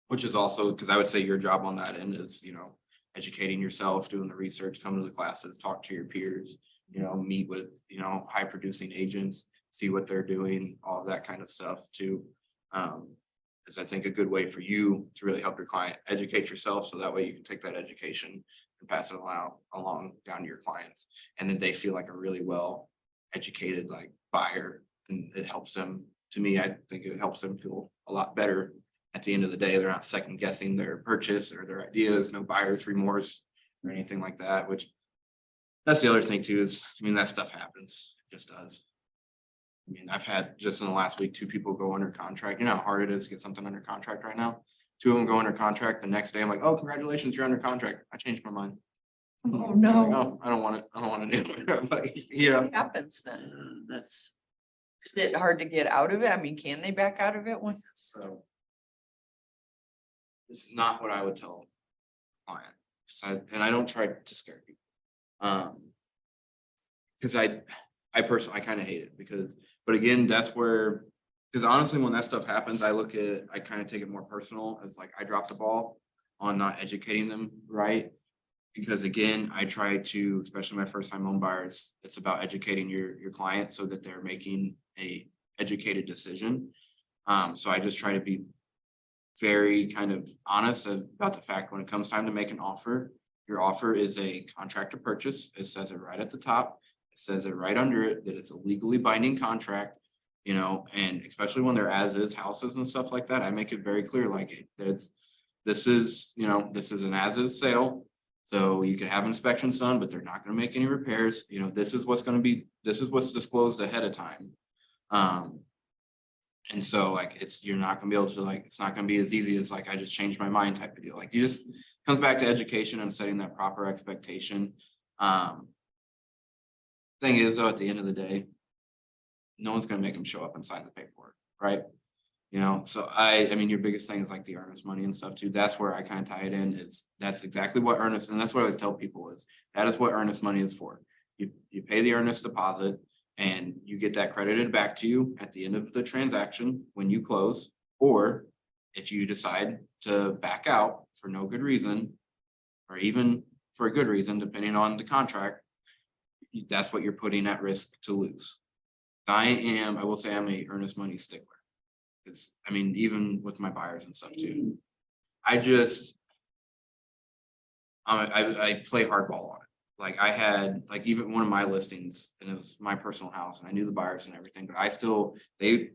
Which is also, because I would say your job on that end is, you know, educating yourself, doing the research, come to the classes, talk to your peers, you know, meet with, you know, high producing agents, see what they're doing, all of that kind of stuff too. Is I think a good way for you to really help your client educate yourself, so that way you can take that education and pass it along down to your clients. And then they feel like a really well educated like buyer, and it helps them, to me, I think it helps them feel a lot better. At the end of the day, they're not second guessing their purchase or their ideas, no buyer's remorse or anything like that, which that's the other thing too, is, I mean, that stuff happens, it just does. I mean, I've had just in the last week, 2 people go under contract. You know how hard it is to get something under contract right now? 2 of them go under contract. The next day I'm like, oh, congratulations, you're under contract. I changed my mind. Oh, I'm like, no. "Oh, I don't want it. I don't want to do it." Like, yeah. What happens then? that's, Is it hard to get out of it? I mean, can they back out of it once it's? So. This is not what I would tell a client, 'cause and I don't try to scare people. Cause I personally, I kind of hate it but again, that's where, cause honestly, when that stuff happens, I kind of take it more personal as like I dropped the ball on not educating them right. Because again, I try to, especially my first time home buyers, it's about educating your client so that they're making a educated decision. So I just try to be very kind of honest about the fact when it comes time to make an offer, your offer is a contract to purchase. It says it right at the top. It says it right under it that it's a legally binding contract, you know, and especially when they're as is houses and stuff like that, I make it very clear, like this is, you know, this is an as is sale. So you can have inspections done, but they're not going to make any repairs. You know, this is what's disclosed ahead of time. And so like, you're not gonna be able to like, it's not gonna be as easy as like, I just changed my mind type of deal. Like you just comes back to education and setting that proper expectation. Thing is though, at the end of the day, no one's gonna make them show up and sign the paperwork, right? You know, so I mean, your biggest thing is like the earnest money and stuff too. That's where I kind of tie it in, that's exactly what earnest, and that's what I always tell people is, that is what earnest money is for. You pay the earnest deposit, And you get that credited back to you at the end of the transaction when you close, or if you decide to back out for no good reason, or even for a good reason, depending on the contract, that's what you're putting at risk to lose. I will say I'm a earnest money stickler. Cause I mean, even with my buyers and stuff too, I just. I play hardball on it. Like I had, like even one of my listings, and it was my personal house, and I knew the buyers and everything, but I still, they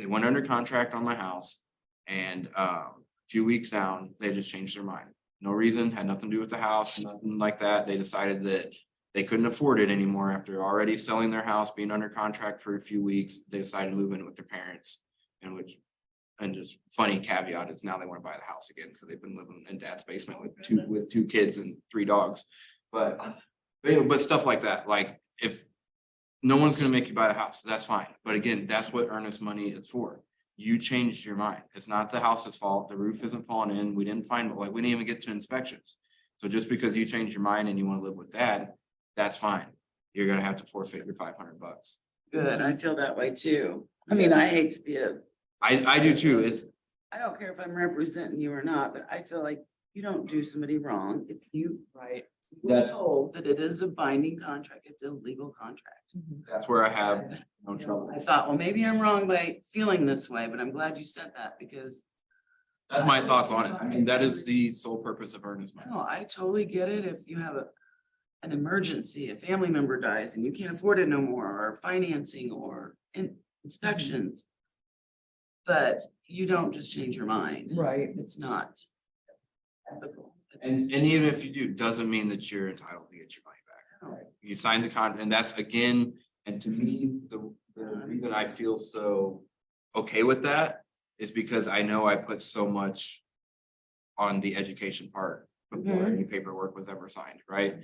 went under contract on my house. And a few weeks down, they just changed their mind. No reason, had nothing to do with the house, nothing like that. They decided that they couldn't afford it anymore after already selling their house, being under contract for a few weeks. They decided to move in with their parents, and just funny caveat is now they want to buy the house again because they've been living in dad's basement with two kids and 3 dogs. But anyway, but stuff like that, like if no one's gonna make you buy the house, that's fine. But again, that's what earnest money is for. You changed your mind. It's not the house's fault. The roof isn't falling in. We didn't find, like, we didn't even get to inspections. So just because you changed your mind and you want to live with dad, that's fine. You're gonna have to forfeit your $500. Good, I feel that way too. I mean, I hate to be I do too. I don't care if I'm representing you or not, but I feel like you don't do somebody wrong if you Right. were That's- told that it is a binding contract, it's a legal contract. That's where I have no trouble. I thought, well, maybe I'm wrong by feeling this way, but I'm glad you said that because That's my thoughts on it. I mean, that is the sole purpose of earnest money. no, I totally get it. If you have an emergency, a family member dies and you can't afford it no more, or financing or inspections. But you don't just change your mind. Right. It's not ethical. And even if you do, doesn't mean that you're entitled to get your money back. No. You signed the contract, and that's again, and to me, the reason I feel so okay with that is because I know I put so much on the education part before any paperwork was ever signed, right?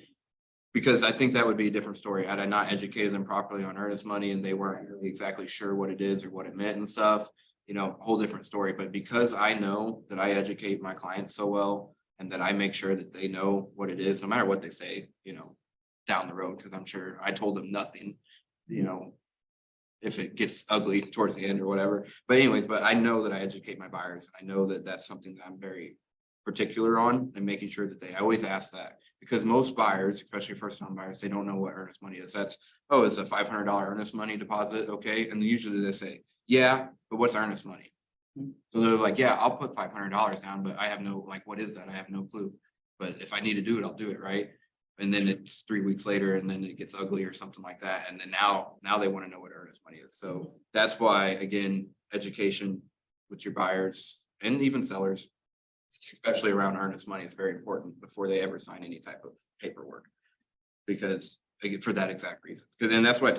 Because I think that would be a different story. Had I not educated them properly on earnest money and they weren't really exactly sure what it is or what it meant and stuff, whole different story. But because I know that I educate my clients so well and that I make sure that they know what it is, no matter what they say, down the road, because I'm sure I told them nothing, if it gets ugly towards the end or whatever. But anyways, but I know that I educate my buyers. I know that that's something that I'm very particular on and making sure that I always ask that, because most buyers, especially first time buyers, they don't know what earnest money is. It's a $500 earnest money deposit. Okay. And usually they say, yeah, but what's earnest money? So they're like, yeah, I'll put $500 down, but I have no, like, what is that? I have no clue. But if I need to do it, I'll do it, right? And then it's 3 weeks later and then it gets ugly or something like that. And then now they want to know what earnest money is. So that's why, again, education with your buyers and even sellers, especially around earnest money, is very important before they ever sign any type of paperwork. Because again, for that exact reason. Because then that's what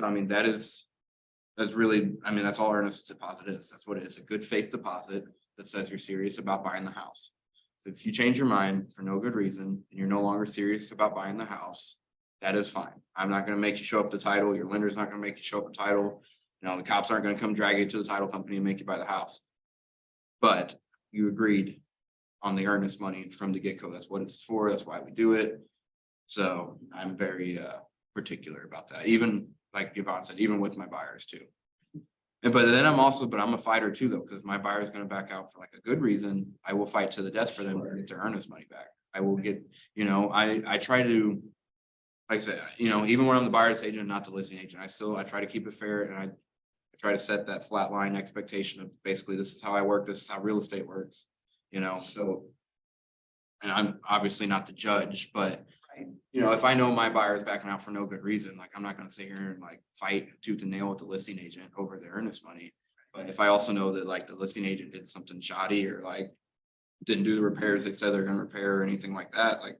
that's really, that's all earnest deposit is. That's what it is, a good faith deposit that says you're serious about buying the house. So if you change your mind for no good reason and you're no longer serious about buying the house, that is fine. I'm not gonna make you show up the title. Your lender's not gonna make you show up the title. The cops aren't gonna come drag you to the title company and make you buy the house. But you agreed on the earnest money from the get-go. That's what it's for. That's why we do it. So I'm very particular about that. Even like Yvonne said, even with my buyers too. But I'm a fighter too, though, because my buyer is going to back out for like a good reason. I will fight to the death for them to get their earnest money back. I will get, I try to, like I said, even when I'm the buyer's agent, not the listing agent, I try to keep it fair, and I try to set that flat line expectation of basically, this is how I work, this is how real estate works, so. And I'm obviously not the judge, but if I know my buyer is backing out for no good reason, like I'm not gonna sit here and like fight tooth and nail with the listing agent over the earnest money. But if I also know that like the listing agent did something shoddy or like didn't do the repairs they said they're gonna repair or anything like that, like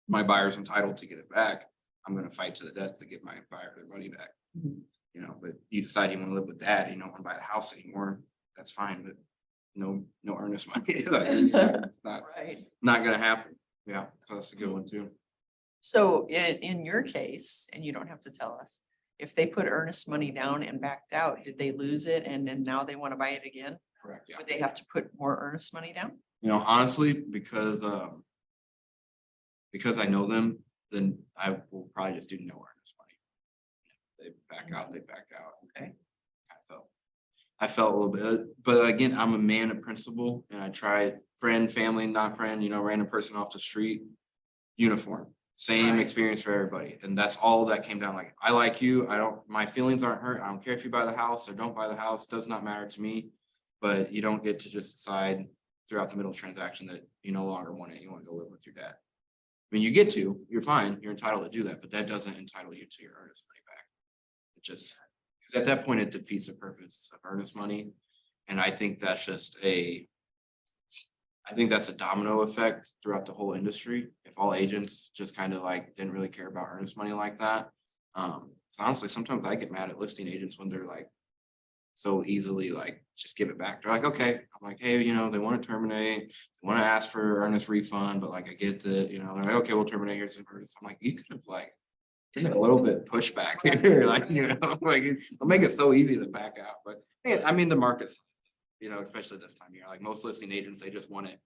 my buyer's entitled to get it back, I'm gonna fight to the death to get my buyer their money back. But you decide you wanna live with dad, you don't wanna buy the house anymore, that's fine, but no earnest money. Like, it's Right. not gonna happen. Yeah, so that's a good one too. So in your case, and you don't have to tell us, if they put earnest money down and backed out, did they lose it and then now they want to buy it again? Correct, yeah. Would they have to put more earnest money down? Honestly, because I know them, then I will probably just do no earnest money. they back out, they back out. Okay. I felt a little bit, but again, I'm a man of principle and I tried friend, family, not friend, you know, random person off the street. Uniform, same Right. experience for everybody. And that's all that came down. Like, I like you. I don't, my feelings aren't hurt. I don't care if you buy the house or don't buy the house, does not matter to me. But you don't get to just decide throughout the middle transaction that you no longer want it. You want to go live with your dad. I mean, you get to, you're fine. You're entitled to do that, but that doesn't entitle you to your earnest money back. It just, because at that point, it defeats the purpose of earnest money. And I think that's just I think that's a domino effect throughout the whole industry. If all agents just kind of like didn't really care about earnest money like that. 'Cause honestly, sometimes I get mad at listing agents when they're like so easily like, just give it back. They're like, okay, I'm like, hey, you know, they want to terminate, they want to ask for earnest refund, but like, I get that, you know, they're like, okay, we'll terminate, here's the earnest. I'm like, you could have like given a little bit pushback here, like, you know, like, it'll make it so easy to back out, but yeah, I mean, the market's, you know, especially this time of year, like most listing agents, they just want it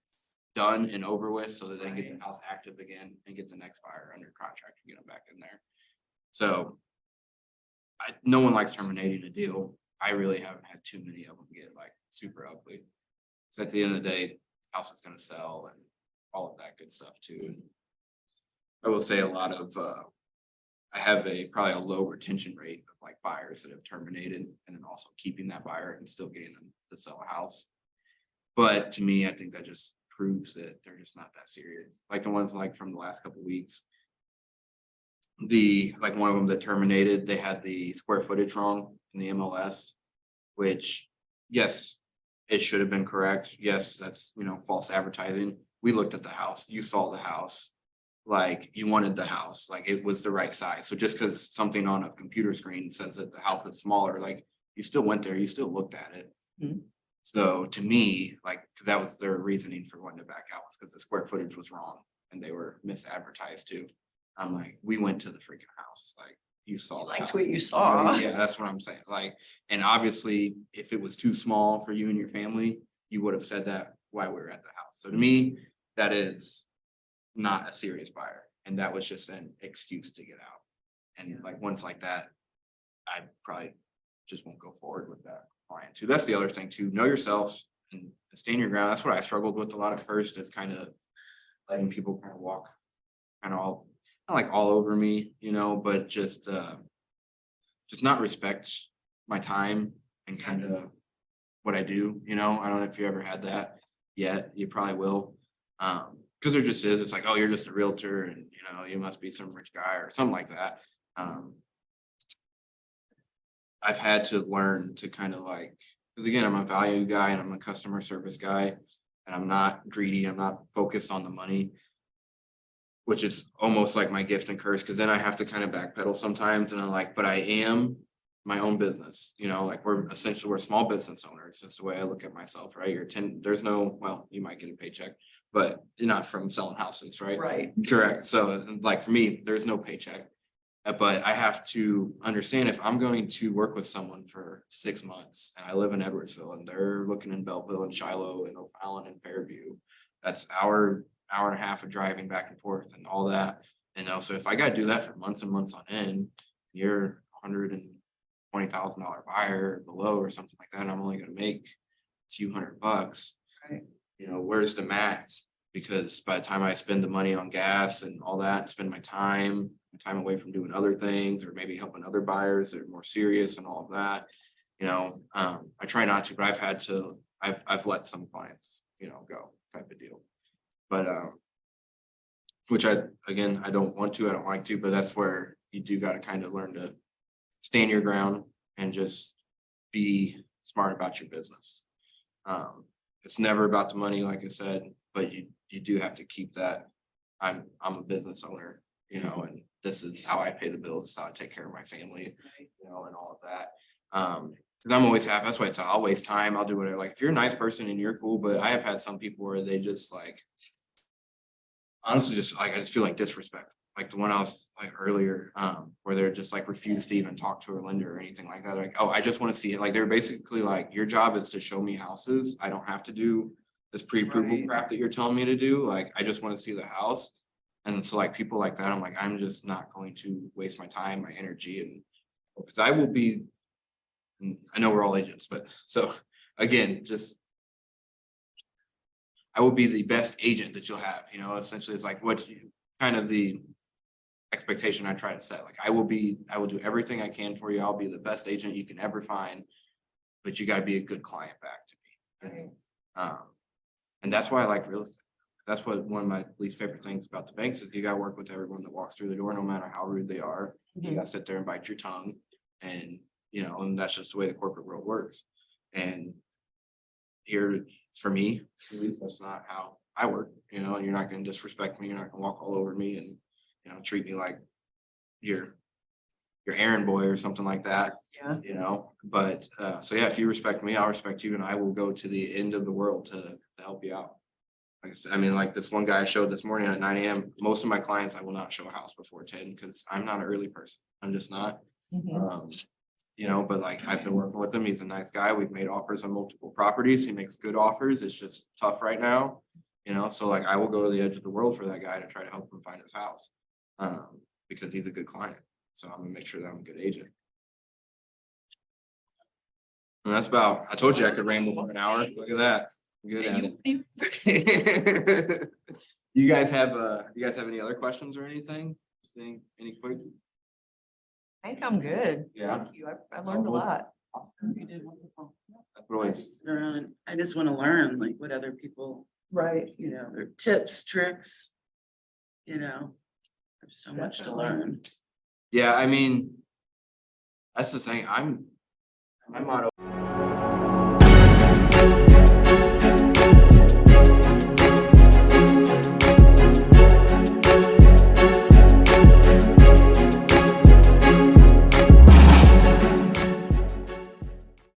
done and over with so that they can get the house active again and get the next buyer under contract and get them back in there. So no one likes terminating a deal. I really haven't had too many of them get like super ugly. So at the end of the day, house is gonna sell and all of that good stuff too. And I will say a lot of, I have probably a low retention rate of like buyers that have terminated and then also keeping that buyer and still getting them to sell a house. But to me, I think that just proves that they're just not that serious. Like the ones like from the last couple of weeks. Like one of them that terminated, they had the square footage wrong in the MLS, which, yes, it should have been correct. Yes, that's, you know, false advertising. We looked at the house, you saw the house. Like you wanted the house, like it was the right size. So just because something on a computer screen says that the house is smaller, like you still went there, you still looked at it. Mhm. So to me, like, because that was their reasoning for wanting to back out was because the square footage was wrong and they were misadvertised too. I'm like, we went to the freaking house, like you saw. the Liked house. what you saw. Yeah, that's what I'm saying. Like, and obviously, if it was too small for you and your family, you would have said that while we were at the house. So to me, that is not a serious buyer. And that was just an excuse to get out. And like ones like that, I probably just won't go forward with that client too. That's the other thing too. Know yourselves and stand your ground. That's what I struggled with a lot at first. Is kind of letting people kind of walk kind of all, not like all over me, you know, but just not respect my time and kind of what I do, you know. I don't know if you ever had that yet. You probably will. Because there just is, it's like, oh, you're just a realtor and you know, you must be some rich guy or something like that. I've had to learn to kind of like, because again, I'm a value guy and I'm a customer service guy and I'm not greedy. I'm not focused on the money, which is almost like my gift and curse. Cause then I have to kind of backpedal sometimes and I'm like, but I am my own business, you know, like we're small business owners. That's the way I look at myself, right? There's no, well, you might get a paycheck, but you're not from selling houses, right? Right. Correct. So like for me, there's no paycheck. But I have to understand if I'm going to work with someone for 6 months and I live in Edwardsville and they're looking in Belleville and Shiloh and O'Fallon and Fairview, that's hour and a half of driving back and forth and all that. And also if I gotta do that for months and months on end, you're $120,000 buyer below or something like that, I'm only gonna make a few $100. Right. You know, where's the math? Because by the time I spend the money on gas and all that, and spend my time away from doing other things, or maybe helping other buyers that are more serious and all of that, you know, I try not to, but I've let some clients, you know, go type of deal. But, which I don't want to, I don't like to, but that's where you do got to kind of learn to stand your ground and just be smart about your business. It's never about the money, like I said, but you do have to keep that. I'm a business owner, you know, and this is how I pay the bills, this is how I take care of my family, you know, and all of that. Cause I'm always happy. That's why I'll waste time. I'll do whatever. Like if you're a nice person and you're cool, but I have had some people where they just like, honestly, just like, I just feel like disrespect. Like the one I was like earlier, where they're just like refuse to even talk to a lender or anything like that. Like, oh, I just want to see it. Like they're basically like, your job is to show me houses. I don't have to do this pre-approval Right. crap that you're telling me to do. Like, I just want to see the house. And so like people like that, I'm like, I'm just not going to waste my time, my energy and Because I will be, I know we're all agents, but so again, just I will be the best agent that you'll have, you know, essentially it's like what you, kind of the expectation I try to set, like I will do everything I can for you. I'll be the best agent you can ever find. But you gotta be a good client back to me. Right. And that's why I like real estate. That's what one of my least favorite things about the banks is you gotta work with everyone that walks through the door, no matter how rude they are. You gotta sit there and bite your tongue and, you know, and that's just the way the corporate world works. And here, for me, at least that's not how I work, you know, and you're not gonna disrespect me, you're not gonna walk all over me and, you know, treat me like your errand boy or something like that. Yeah. You know, but so yeah, if you respect me, I'll respect you and I will go to the end of the world to help you out. Like I said, I mean, like this one guy I showed this morning at 9 AM, most of my clients, I will not show a house before 10 because I'm not an early person. I'm just not. You know, but like I've been working with him. He's a nice guy. We've made offers on multiple properties. He makes good offers. It's just tough right now. You know, so like I will go to the edge of the world for that guy to try to help him find his house. Because he's a good client. So I'm gonna make sure that I'm a good agent. And that's about, I told you I could ramble for an hour. Look at that. I'm good at it. You guys have any other questions or anything? Any quick? I think I'm good. Yeah. Thank you. I learned a lot. You did wonderful. That's what always, I just wanna learn like what other people, Right. you know, their tips, tricks. You know, there's so much to Definitely. learn. yeah, I mean. That's the thing, my motto